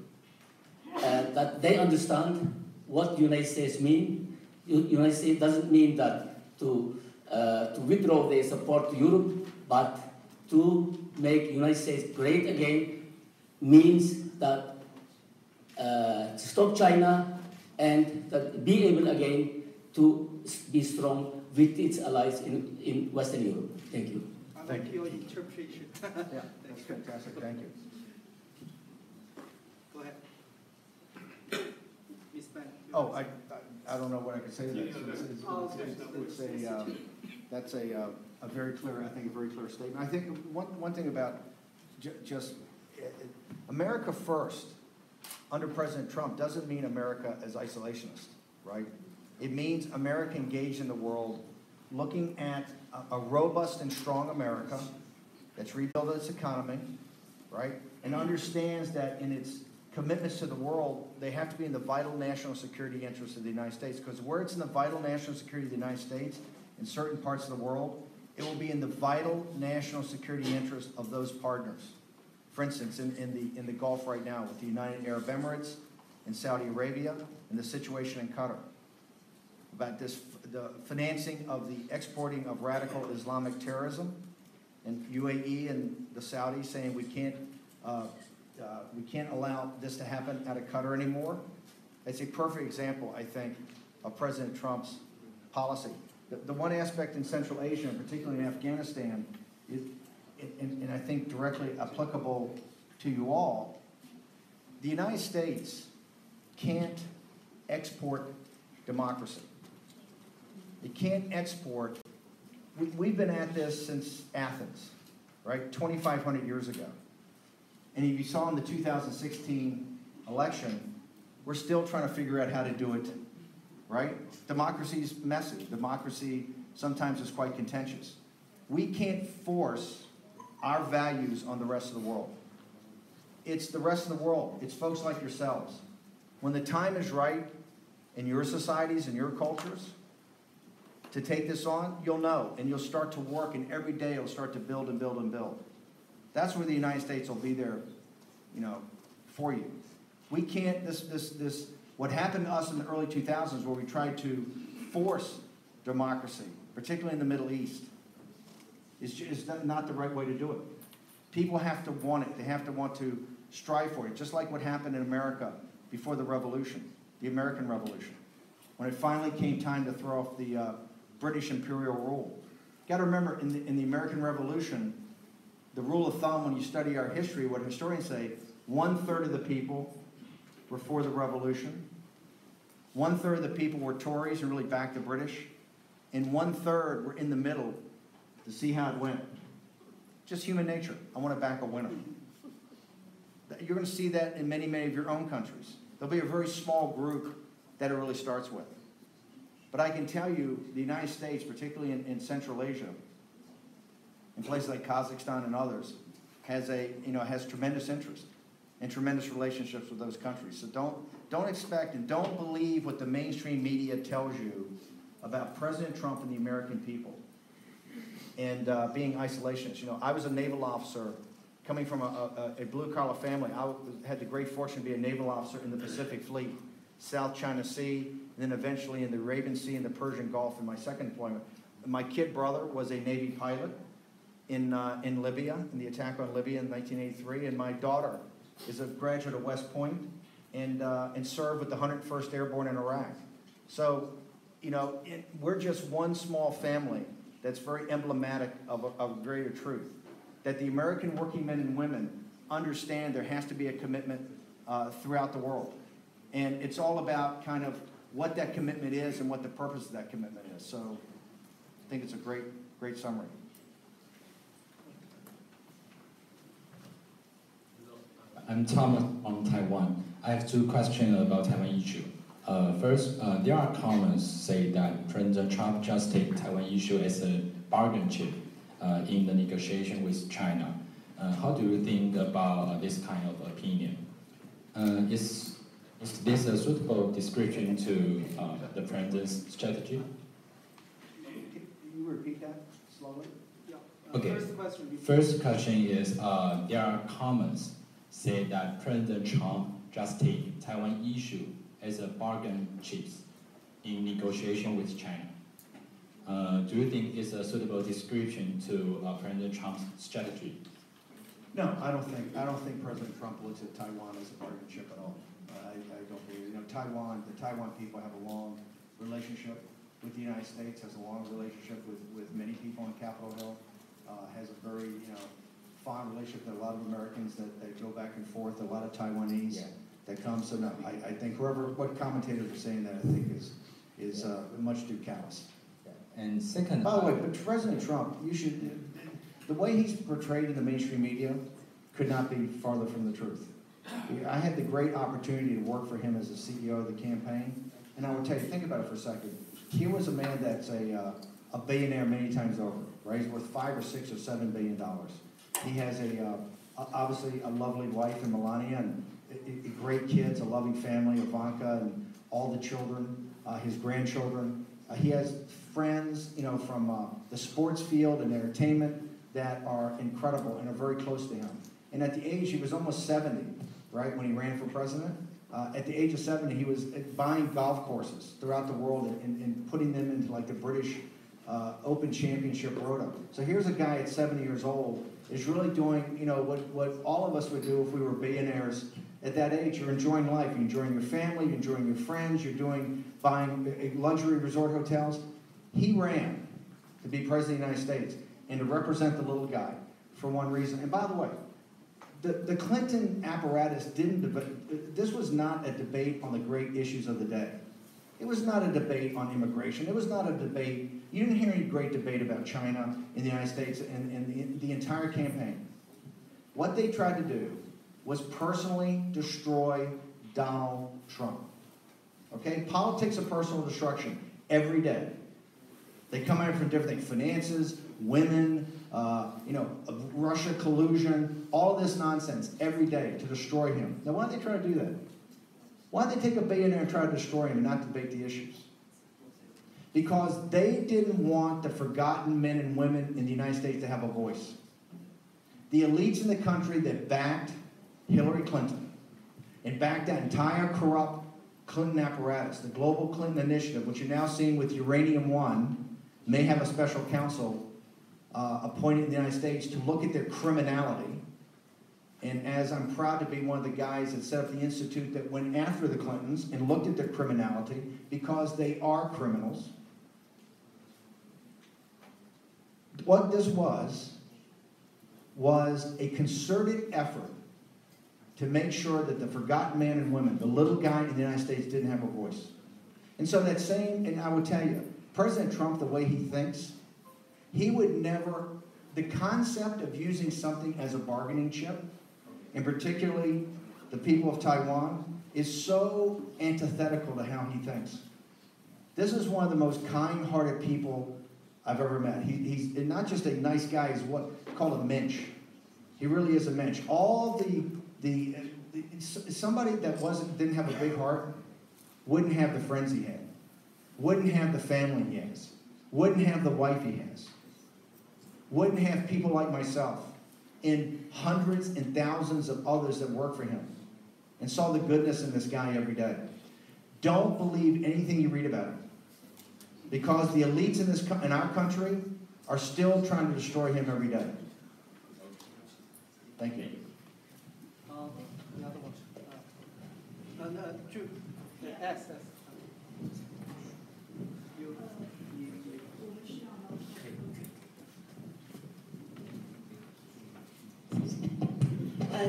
Speaker 6: that they understand what the United States mean. United States doesn't mean that to withdraw their support to Europe, but to make United States great again means that to stop China and that be able again to be strong with its allies in Western Europe. Thank you.
Speaker 2: I like your interpretation.
Speaker 3: Yeah, that's fantastic. Thank you.
Speaker 2: Go ahead. Ms. Ben.
Speaker 3: Oh, I don't know what I could say to that. That's a very clear, I think, a very clear statement. I think one thing about just America first under President Trump doesn't mean America as isolationist, right? It means America engaged in the world, looking at a robust and strong America that's rebuilt its economy, right? And understands that in its commitments to the world, they have to be in the vital national security interests of the United States, because where it's in the vital national security of the United States, in certain parts of the world, it will be in the vital national security interest of those partners. For instance, in the Gulf right now with the United Arab Emirates and Saudi Arabia, and the situation in Qatar, about the financing of the exporting of radical Islamic terrorism, and UAE and the Saudis saying we can't allow this to happen out of Qatar anymore. It's a perfect example, I think, of President Trump's policy. The one aspect in Central Asia, and particularly in Afghanistan, and I think directly applicable to you all, the United States can't export democracy. It can't export. We've been at this since Athens. right? 2,500 years ago. And if you saw in the 2016 election, we're still trying to figure out how to do it, right? Democracy is messy. Democracy sometimes is quite contentious. We can't force our values on the rest of the world. It's the rest of the world. It's folks like yourselves. When the time is right in your societies and your cultures to take this on, you'll know, and you'll start to work, and every day it'll start to build and build and build. That's where the United States will be there, for you. We can't, what happened to us in the early 2000s where we tried to force democracy, particularly in the Middle East, is not the right way to do it. People have to want it. They have to want to strive for it, just like what happened in America before the Revolution, the American Revolution, when it finally came time to throw off the British imperial rule. Got to remember, in the American Revolution, the rule of thumb when you study our history, what historians say, 1/3 of the people were for the Revolution, 1/3 of the people were Tories and really backed the British, and 1/3 were in the middle to see how it went. Just human nature. I want to back a winner. You're going to see that in many, many of your own countries. There'll be a very small group that it really starts with. But I can tell you, the United States, particularly in Central Asia, in places like Kazakhstan and others, has tremendous interest and tremendous relationships with those countries. So don't expect and don't believe what the mainstream media tells you about President Trump and the American people and being isolationist. I was a naval officer coming from a blue-collar family. I had the great fortune to be a naval officer in the Pacific Fleet, South China Sea, and then eventually in the Arabian Sea and the Persian Gulf in my second deployment. My kid brother was a Navy pilot in Libya, in the attack on Libya in 1983, and my daughter is a graduate of West Point and served with the 101st Airborne in Iraq. So, we're just one small family that's very emblematic of a greater truth, that the American working men and women understand there has to be a commitment throughout the world. And it's all about kind of what that commitment is and what the purpose of that commitment is. So I think it's a great, great summary.
Speaker 7: I'm Thomas from Taiwan. I have two questions about Taiwan issue. First, there are comments say that President Trump just take Taiwan issue as a bargain chip in the negotiation with China. How do you think about this kind of opinion? Is this a suitable description to the president's strategy?
Speaker 3: Can you repeat that slowly?
Speaker 2: Yeah.
Speaker 7: Okay. First question is, there are comments say that President Trump just take Taiwan issue as a bargain chip in negotiation with China. Do you think it's a suitable description to President Trump's strategy?
Speaker 3: No, I don't think President Trump looks at Taiwan as a bargain chip at all. I don't believe. The Taiwan people have a long relationship with the United States, has a long relationship with many people on Capitol Hill, has a very fond relationship with a lot of Americans that go back and forth, a lot of Taiwanese that come. So no, I think what commentators are saying that I think is much too callous.
Speaker 7: And second,
Speaker 3: by the way, but President Trump, the way he's portrayed in the mainstream media could not be farther from the truth. I had the great opportunity to work for him as the CEO of the campaign, and I will tell you, think about it for a second. Here was a man that's a billionaire many times over, right? He's worth $5 or $6 or $7 billion. He has obviously a lovely wife in Melania and great kids, a loving family, Ivanka, and all the children, his grandchildren. He has friends, from the sports field and entertainment that are incredible and are very close to him. And at the age, he was almost 70, right, when he ran for president. At the age of 70, he was buying golf courses throughout the world and putting them into like the British Open Championship Roto. So here's a guy at 70 years old is really doing, what all of us would do if we were billionaires at that age. You're enjoying life. You're enjoying your family. You're enjoying your friends. You're buying luxury resort hotels. He ran to be president of the United States and to represent the little guy for one reason. And by the way, the Clinton apparatus didn't debate. This was not a debate on the great issues of the day. It was not a debate on immigration. It was not a debate You didn't hear any great debate about China in the United States and the entire campaign. What they tried to do was personally destroy Donald Trump. Okay? Politics of personal destruction every day. They come at it from different things: finances, women, Russia collusion, all of this nonsense every day to destroy him. Now, why did they try to do that? Why did they take a billionaire and try to destroy him and not debate the issues? Because they didn't want the forgotten men and women in the United States to have a voice. The elites in the country that backed Hillary Clinton and backed that entire corrupt Clinton apparatus, the Global Clinton Initiative, which you're now seeing with Uranium One, may have a special counsel appointed in the United States to look at their criminality. And as I'm proud to be one of the guys that set up the institute that went after the Clintons and looked at their criminality, because they are criminals. What this was a concerted effort to make sure that the forgotten men and women, the little guy in the United States, didn't have a voice. And so that same, and I will tell you, President Trump, the way he thinks, he would never, the concept of using something as a bargaining chip, and particularly the people of Taiwan, is so antithetical to how he thinks. This is one of the most kind-hearted people I've ever met. He's not just a nice guy, he's what called a mensch. He really is a mensch. All somebody that didn't have a big heart wouldn't have the friends he had, wouldn't have the family he has, wouldn't have the wife he has, wouldn't have people like myself and hundreds and thousands of others that work for him, and saw the goodness in this guy every day. Don't believe anything you read about him, because the elites in our country are still trying to destroy him every day. Thank you.
Speaker 2: Another one. Jude. Yes.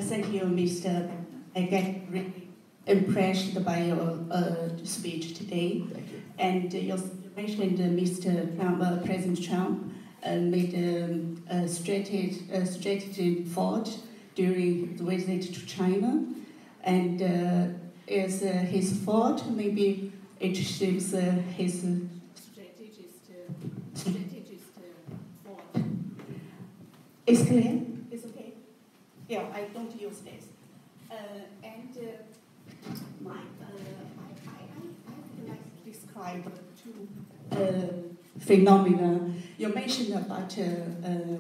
Speaker 8: Thank you, Mr. I get really impressed by your speech today.
Speaker 3: Thank you.
Speaker 8: And you mentioned Mr. Trump, President Trump made a strategy thought during the visit to China, and is his thought maybe it shows his strategist thought. Is clear? It's okay. Yeah, I don't use this. And I would like to describe two phenomena. You mentioned about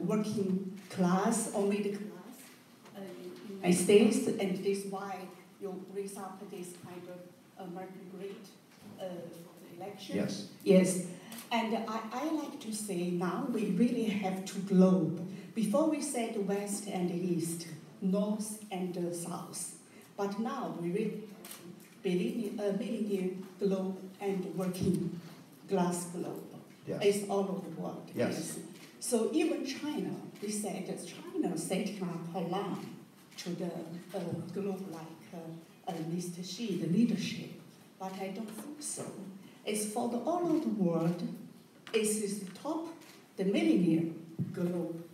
Speaker 8: working class or middle class in the United States, and this is why you raise up this kind of American great for the election.
Speaker 3: Yes.
Speaker 8: Yes. And I like to say now we really have to globe. Before we said West and East, North and South. But now we really have millionaire globe and working class globe.
Speaker 3: Yes.
Speaker 8: It's all over the world.
Speaker 3: Yes.
Speaker 8: So even China, they said that China setting up a line to the globe like Mr. Xi, the leadership. But I don't think so. It's for the all over the world. It's the top, the millionaire globe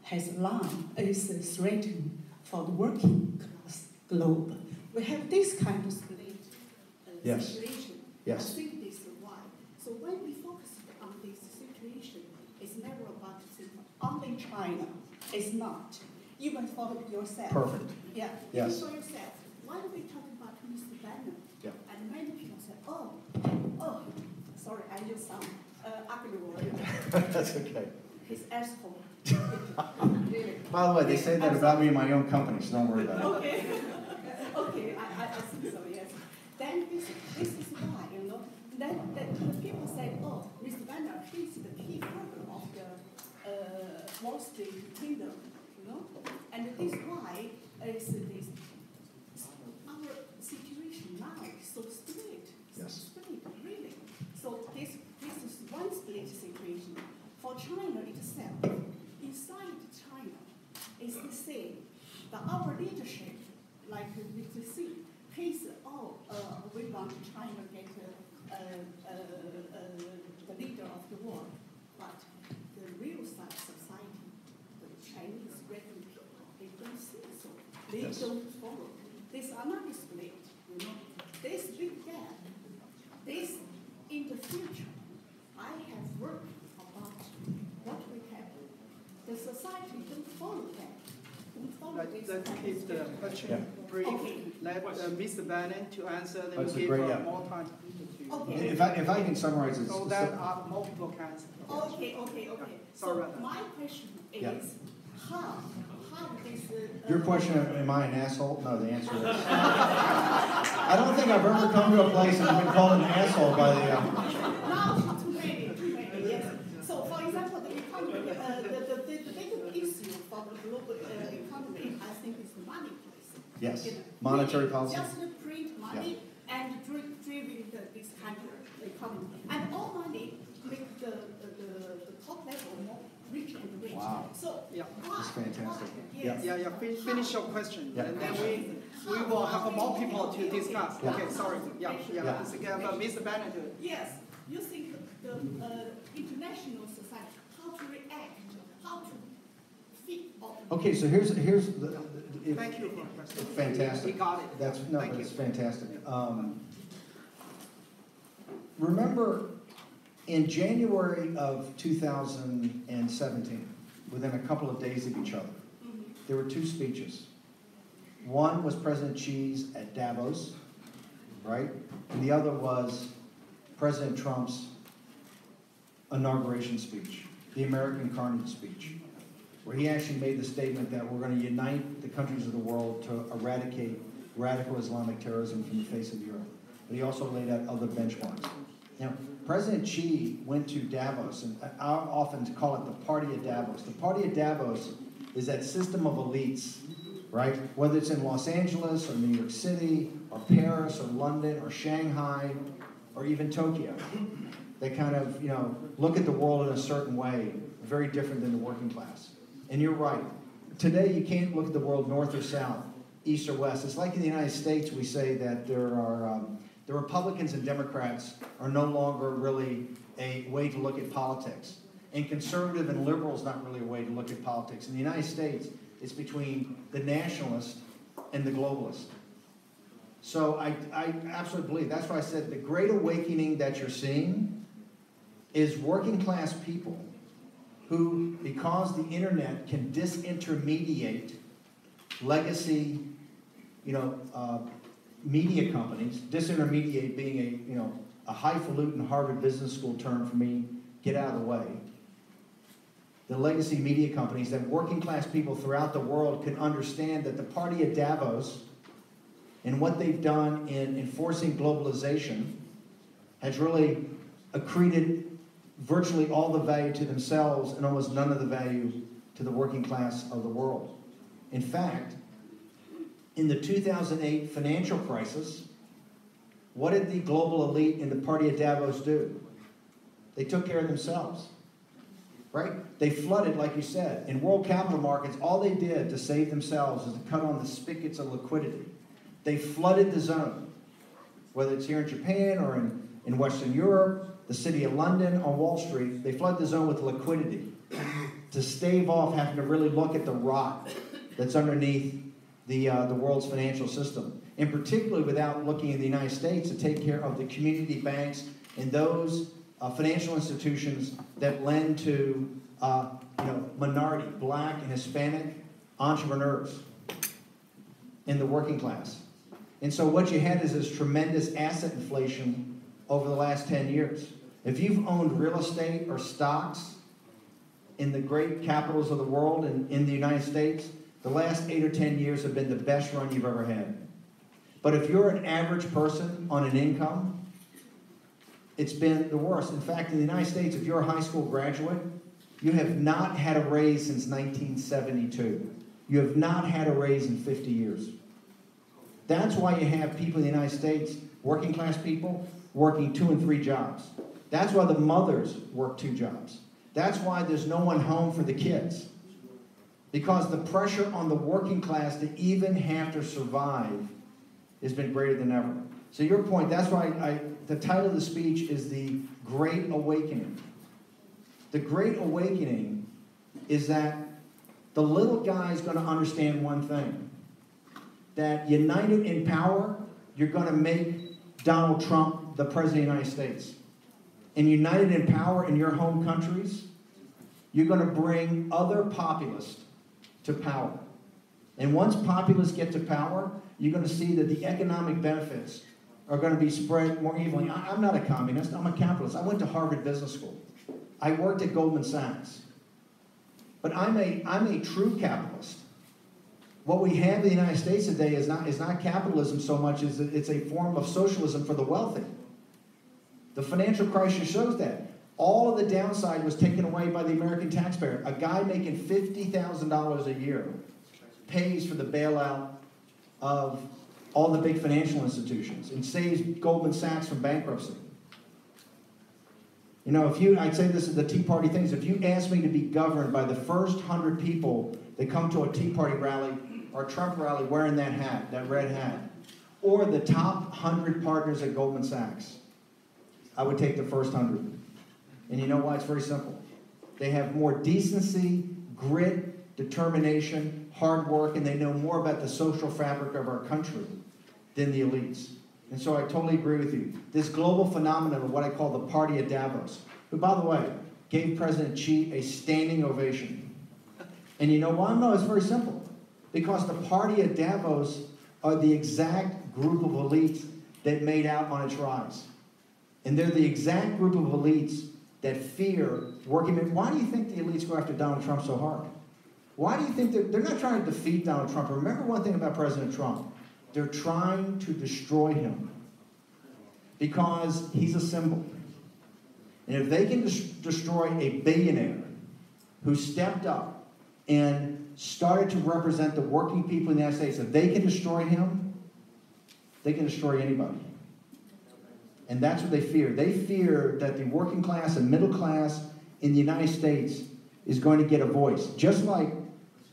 Speaker 8: has a line. It's threatened for the working class globe. We have this kind of split
Speaker 3: Yes.
Speaker 8: situation.
Speaker 3: Yes.
Speaker 8: I think this is why. So when we focus on this situation, it's never about only China. It's not. Even for yourself.
Speaker 3: Perfect.
Speaker 8: Yeah.
Speaker 3: Yes.
Speaker 8: Even for yourself. Why do we talk about Mr. Bannon?
Speaker 3: Yeah.
Speaker 8: And many people say, oh, sorry, I use some ugly word.
Speaker 3: That's okay.
Speaker 8: His asshole. Really.
Speaker 3: By the way, they say that about me in my own company, so don't worry about it.
Speaker 8: Okay. Okay, I think so, yes. Then this is why, then the people say, oh, Mr. Bannon, he's the key figure of the Wall Street kingdom, And this is why is this our situation now is so split.
Speaker 3: Yes.
Speaker 8: So split, really. So this is one split situation. For China itself, inside China, it's the same. Our leadership, like Mr. Xi, he's we want China to get the leader of the world.
Speaker 3: Yes.
Speaker 8: don't follow. These are not split, you know. This big gap, this in the future, I have worked about what we have. The society don't follow that. Don't follow this
Speaker 2: Let's
Speaker 8: kind
Speaker 2: keep
Speaker 8: of
Speaker 2: the
Speaker 8: schedule.
Speaker 2: question brief.
Speaker 8: Okay.
Speaker 2: Let Mr. Bannon to answer, then
Speaker 3: That's
Speaker 2: we'll
Speaker 3: a
Speaker 2: give
Speaker 3: great, yeah.
Speaker 2: more time to
Speaker 8: Okay.
Speaker 3: If I can summarize it.
Speaker 2: so that multiple can answer.
Speaker 8: Okay.
Speaker 2: Sorry
Speaker 8: So
Speaker 2: about that.
Speaker 8: my question is,
Speaker 3: Yeah.
Speaker 8: how this...
Speaker 3: Your question, am I an asshole? No, the answer is. I don't think I've ever come to a place and been called an asshole by the...
Speaker 8: Now, too many, yes. So, for example, the economy, the big issue for the global economy, I think, is the money policy.
Speaker 3: Yes,
Speaker 8: You know,
Speaker 3: monetary
Speaker 8: we
Speaker 3: policy.
Speaker 8: Just print money and driving this kind of economy. And all money make the top level more rich and rich.
Speaker 3: Wow.
Speaker 8: So,
Speaker 2: Yeah.
Speaker 8: why?
Speaker 3: That's fantastic.
Speaker 8: Why?
Speaker 3: Yeah.
Speaker 8: Yes.
Speaker 2: Finish your question,
Speaker 3: Yeah.
Speaker 2: and then we will have more people to discuss.
Speaker 3: Yeah.
Speaker 2: Okay, sorry. Yeah.
Speaker 3: Yeah.
Speaker 2: Mr. Bannon.
Speaker 8: Yes, you think the international society, how to react, how to fit all.
Speaker 3: Okay, so here's the
Speaker 2: Thank you for the question.
Speaker 3: Fantastic.
Speaker 2: We got it.
Speaker 3: That's
Speaker 2: Thank you.
Speaker 3: fantastic. Remember, in January of 2017, within a couple of days of each other, there were two speeches. One was President Xi's at Davos, right? And the other was President Trump's inauguration speech, the American Carnage speech, where he actually made the statement that we're going to unite the countries of the world to eradicate radical Islamic terrorism from the face of the earth. But he also laid out other benchmarks. Now, President Xi went to Davos, and I often call it the Party of Davos. The Party of Davos is that system of elites, right? Whether it's in Los Angeles or New York City or Paris or London or Shanghai or even Tokyo. They kind of, look at the world in a certain way, very different than the working class. And you're right. Today, you can't look at the world north or south, east or west. It's like in the United States, we say that there are the Republicans and Democrats are no longer really a way to look at politics. And conservative and liberal is not really a way to look at politics. In the United States, it's between the nationalist and the globalist. So I absolutely believe, that's why I said the great awakening that you're seeing is working class people who, because the internet can disintermediate legacy, media companies, disintermediate being a highfalutin Harvard Business School term for me, get out of the way. The legacy media companies, that working class people throughout the world can understand that the Party of Davos and what they've done in enforcing globalization has really accreted virtually all the value to themselves and almost none of the value to the working class of the world. In fact, in the 2008 financial crisis, what did the global elite in the Party of Davos do? They took care of themselves, right? They flooded, like you said. In world capital markets, all they did to save themselves is to cut on the spigots of liquidity. They flooded the zone, whether it's here in Japan or in Western Europe, the city of London, on Wall Street. They flood the zone with liquidity to stave off having to really look at the rot that's underneath the world's financial system. And particularly without looking in the United States to take care of the community banks and those financial institutions that lend to minority, black and Hispanic entrepreneurs in the working class. And so what you had is this tremendous asset inflation over the last 10 years. If you've owned real estate or stocks in the great capitals of the world and in the United States, the last 8 or 10 years have been the best run you've ever had. But if you're an average person on an income, it's been the worst. In fact, in the United States, if you're a high school graduate, you have not had a raise since 1972. You have not had a raise in 50 years. That's why you have people in the United States, working class people, working 2 and 3 jobs. That's why the mothers work 2 jobs. That's why there's no one home for the kids. Because the pressure on the working class to even have to survive has been greater than ever. So your point, that's why the title of the speech is The Great Awakening. The Great Awakening is that the little guy is going to understand one thing. that united in power, you're going to make Donald Trump the President of the United States. And united in power in your home countries, you're going to bring other populists to power. And once populists get to power, you're going to see that the economic benefits are going to be spread more evenly. I'm not a communist, I'm a capitalist. I went to Harvard Business School. I worked at Goldman Sachs. But I'm a true capitalist. What we have in the United States today is not capitalism so much as it's a form of socialism for the wealthy. The financial crisis shows that. All of the downside was taken away by the American taxpayer. A guy making $50,000 a year pays for the bailout of all the big financial institutions and saves Goldman Sachs from bankruptcy. You know, I'd say this is the Tea Party things, if you ask me to be governed by the first 100 people that come to a Tea Party rally or a Trump rally wearing that hat, that red hat, or the top 100 partners at Goldman Sachs, I would take the first 100. And you know why? It's very simple. They have more decency, grit, determination, hard work, and they know more about the social fabric of our country than the elites. And so I totally agree with you. This global phenomenon of what I call the party of Davos, who, by the way, gave President Xi a standing ovation. And you know why? No, it's very simple. Because the party of Davos are the exact group of elites that made out on its rise. And they're the exact group of elites that fear working men. Why do you think the elites go after Donald Trump so hard? Why do you think they're not trying to defeat Donald Trump? Remember one thing about President Trump. They're trying to destroy him because he's a symbol. And if they can destroy a billionaire who stepped up and started to represent the working people in the United States, if they can destroy him, they can destroy anybody. And that's what they fear. They fear that the working class and middle class in the United States is going to get a voice. Just like,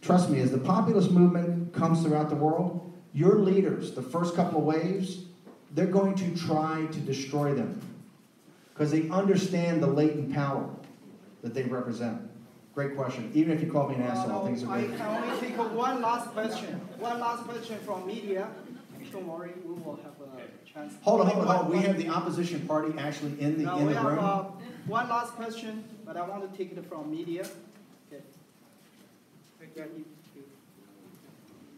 Speaker 3: trust me, as the populist movement comes throughout the world, your leaders, the first couple of waves, they're going to try to destroy them because they understand the latent power that they represent. Great question. Even if you call me an asshole, things are great.
Speaker 2: I can only take one last question. One last question from media. Don't worry, we will have a chance.
Speaker 3: Hold on. We have the opposition party actually in the room.
Speaker 2: We have one last question, but I want to take it from media. Okay.
Speaker 9: Thank you.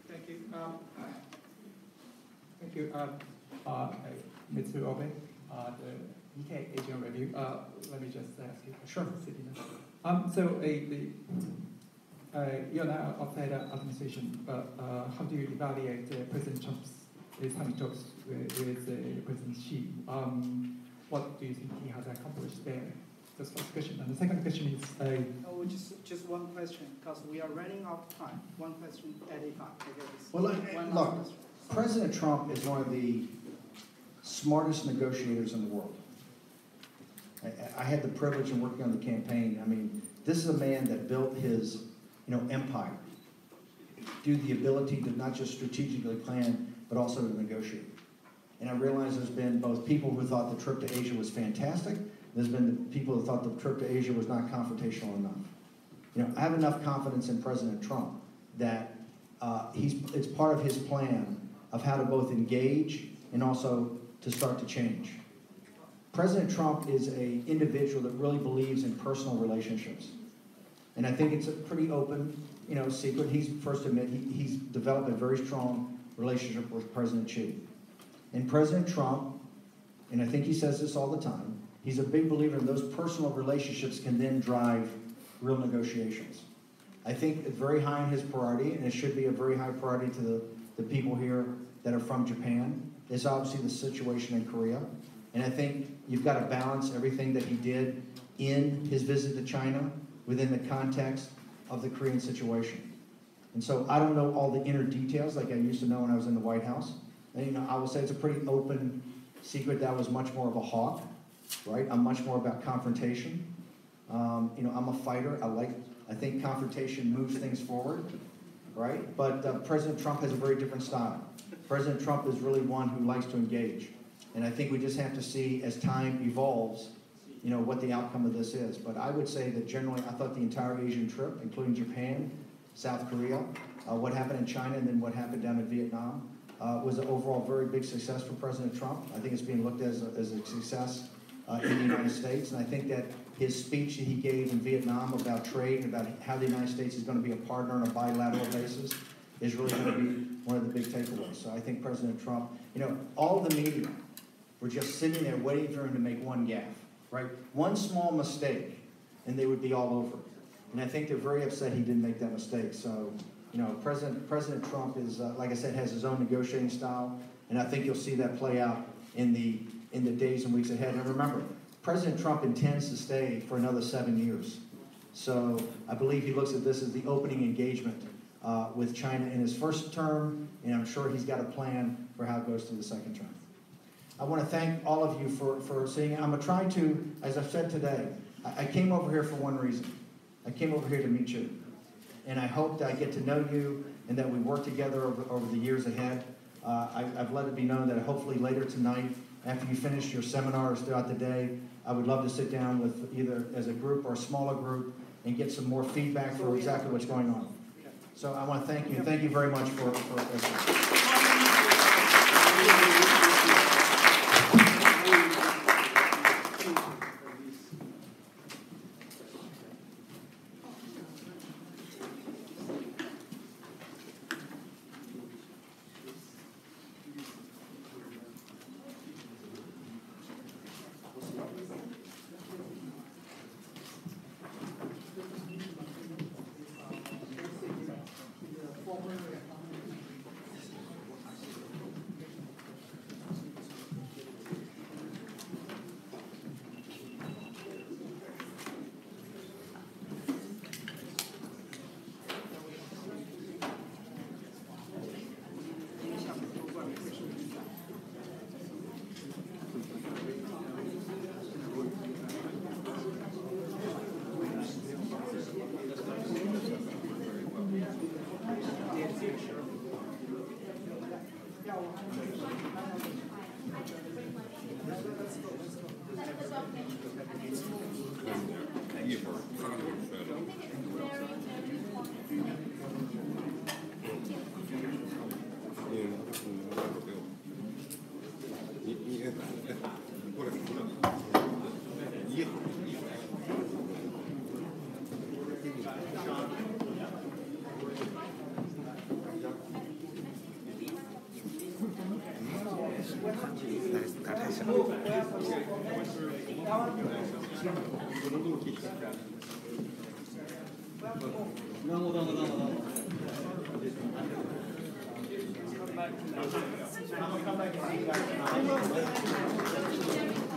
Speaker 9: Thank you. Thank you, Mr. Obe, the Nikkei Asian Review. Let me just ask you.
Speaker 3: Sure.
Speaker 9: So you're now outside the administration, but how do you evaluate President Trump's summit talks with President Xi? What do you think he has accomplished there? That's the first question. And the second question is...
Speaker 2: just one question, because we are running out of time. One question at a time.
Speaker 3: Well, look, President Trump is one of the smartest negotiators in the world. I had the privilege of working on the campaign. I mean, this is a man that built his, empire due to the ability to not just strategically plan, but also to negotiate. And I realize there's been both people who thought the trip to Asia was fantastic. There's been the people who thought the trip to Asia was not confrontational enough. I have enough confidence in President Trump that it's part of his plan of how to both engage and also to start to change. President Trump is an individual that really believes in personal relationships. And I think it's a pretty open, secret. He's first admit he's developed a very strong relationship with President Xi. And President Trump, and I think he says this all the time, he's a big believer in those personal relationships can then drive real negotiations. I think it's very high on his priority, and it should be a very high priority to the people here that are from Japan. It's obviously the situation in Korea. And I think you've got to balance everything that he did in his visit to China within the context of the Korean situation. And so I don't know all the inner details like I used to know when I was in the White House. And, I will say it's a pretty open secret that I was much more of a hawk, right? I'm much more about confrontation. I'm a fighter. I think confrontation moves things forward, right? But President Trump has a very different style. President Trump is really one who likes to engage. And I think we just have to see as time evolves, what the outcome of this is. But I would say that generally, I thought the entire Asian trip, including Japan, South Korea, what happened in China, and then what happened down in Vietnam, was an overall very big success for President Trump. I think it's being looked at as a success in the United States. And I think that his speech that he gave in Vietnam about trade and about how the United States is going to be a partner on a bilateral basis is really going to be one of the big takeaways. So I think President Trump, all the media were just sitting there waiting for him to make one gaffe, right? One small mistake, and they would be all over it. And I think they're very upset he didn't make that mistake. So, President Trump is, like I said, has his own negotiating style, and I think you'll see that play out in the days and weeks ahead. And remember, President Trump intends to stay for another 7 years. So I believe he looks at this as the opening engagement with China in his first term, and I'm sure he's got a plan for how it goes through the second term. I want to thank all of you for seeing it. I'm going to try to, as I've said today, I came over here for one reason. I came over here to meet you. And I hope that I get to know you and that we work together over the years ahead. I've let it be known that hopefully later tonight, after you finish your seminars throughout the day, I would love to sit down with either as a group or a smaller group and get some more feedback for exactly what's going on. So I want to thank you. Thank you very much for listening.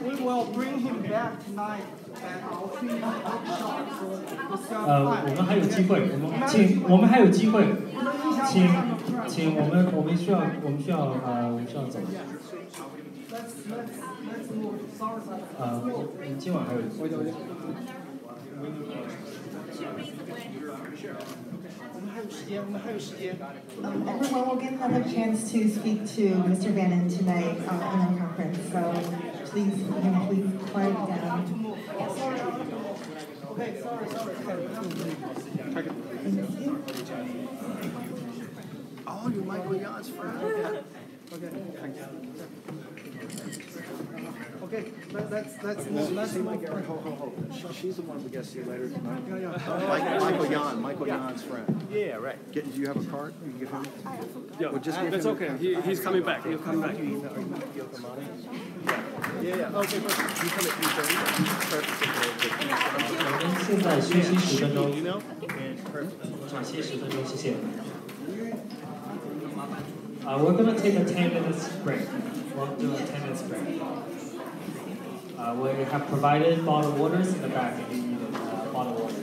Speaker 2: We will bring him back tonight at our training workshop for
Speaker 4: 我们还有机会，我们还有机会，请我们需要走。今晚还有。
Speaker 10: Everyone will get another chance to speak to Mr. Bannon tonight in our conference, so please quiet down.
Speaker 2: Okay, sorry.
Speaker 3: Oh, you're Michael Yon's friend.
Speaker 2: Okay, let's move.
Speaker 3: Hold. She's the one we got to see later tonight. Michael Yon's friend.
Speaker 1: Yeah, right.
Speaker 3: Do you have a card? You can give him.
Speaker 1: Yeah, well, that's okay. He's coming back. He'll come back.
Speaker 3: Yeah. Okay, perfect. You come at 3:30.
Speaker 4: 现在休息10分钟。歇10分钟，谢谢。We're going to take a 10 minutes break. We'll do a 10 minutes break. We have provided bottled waters in the back if you need bottled waters.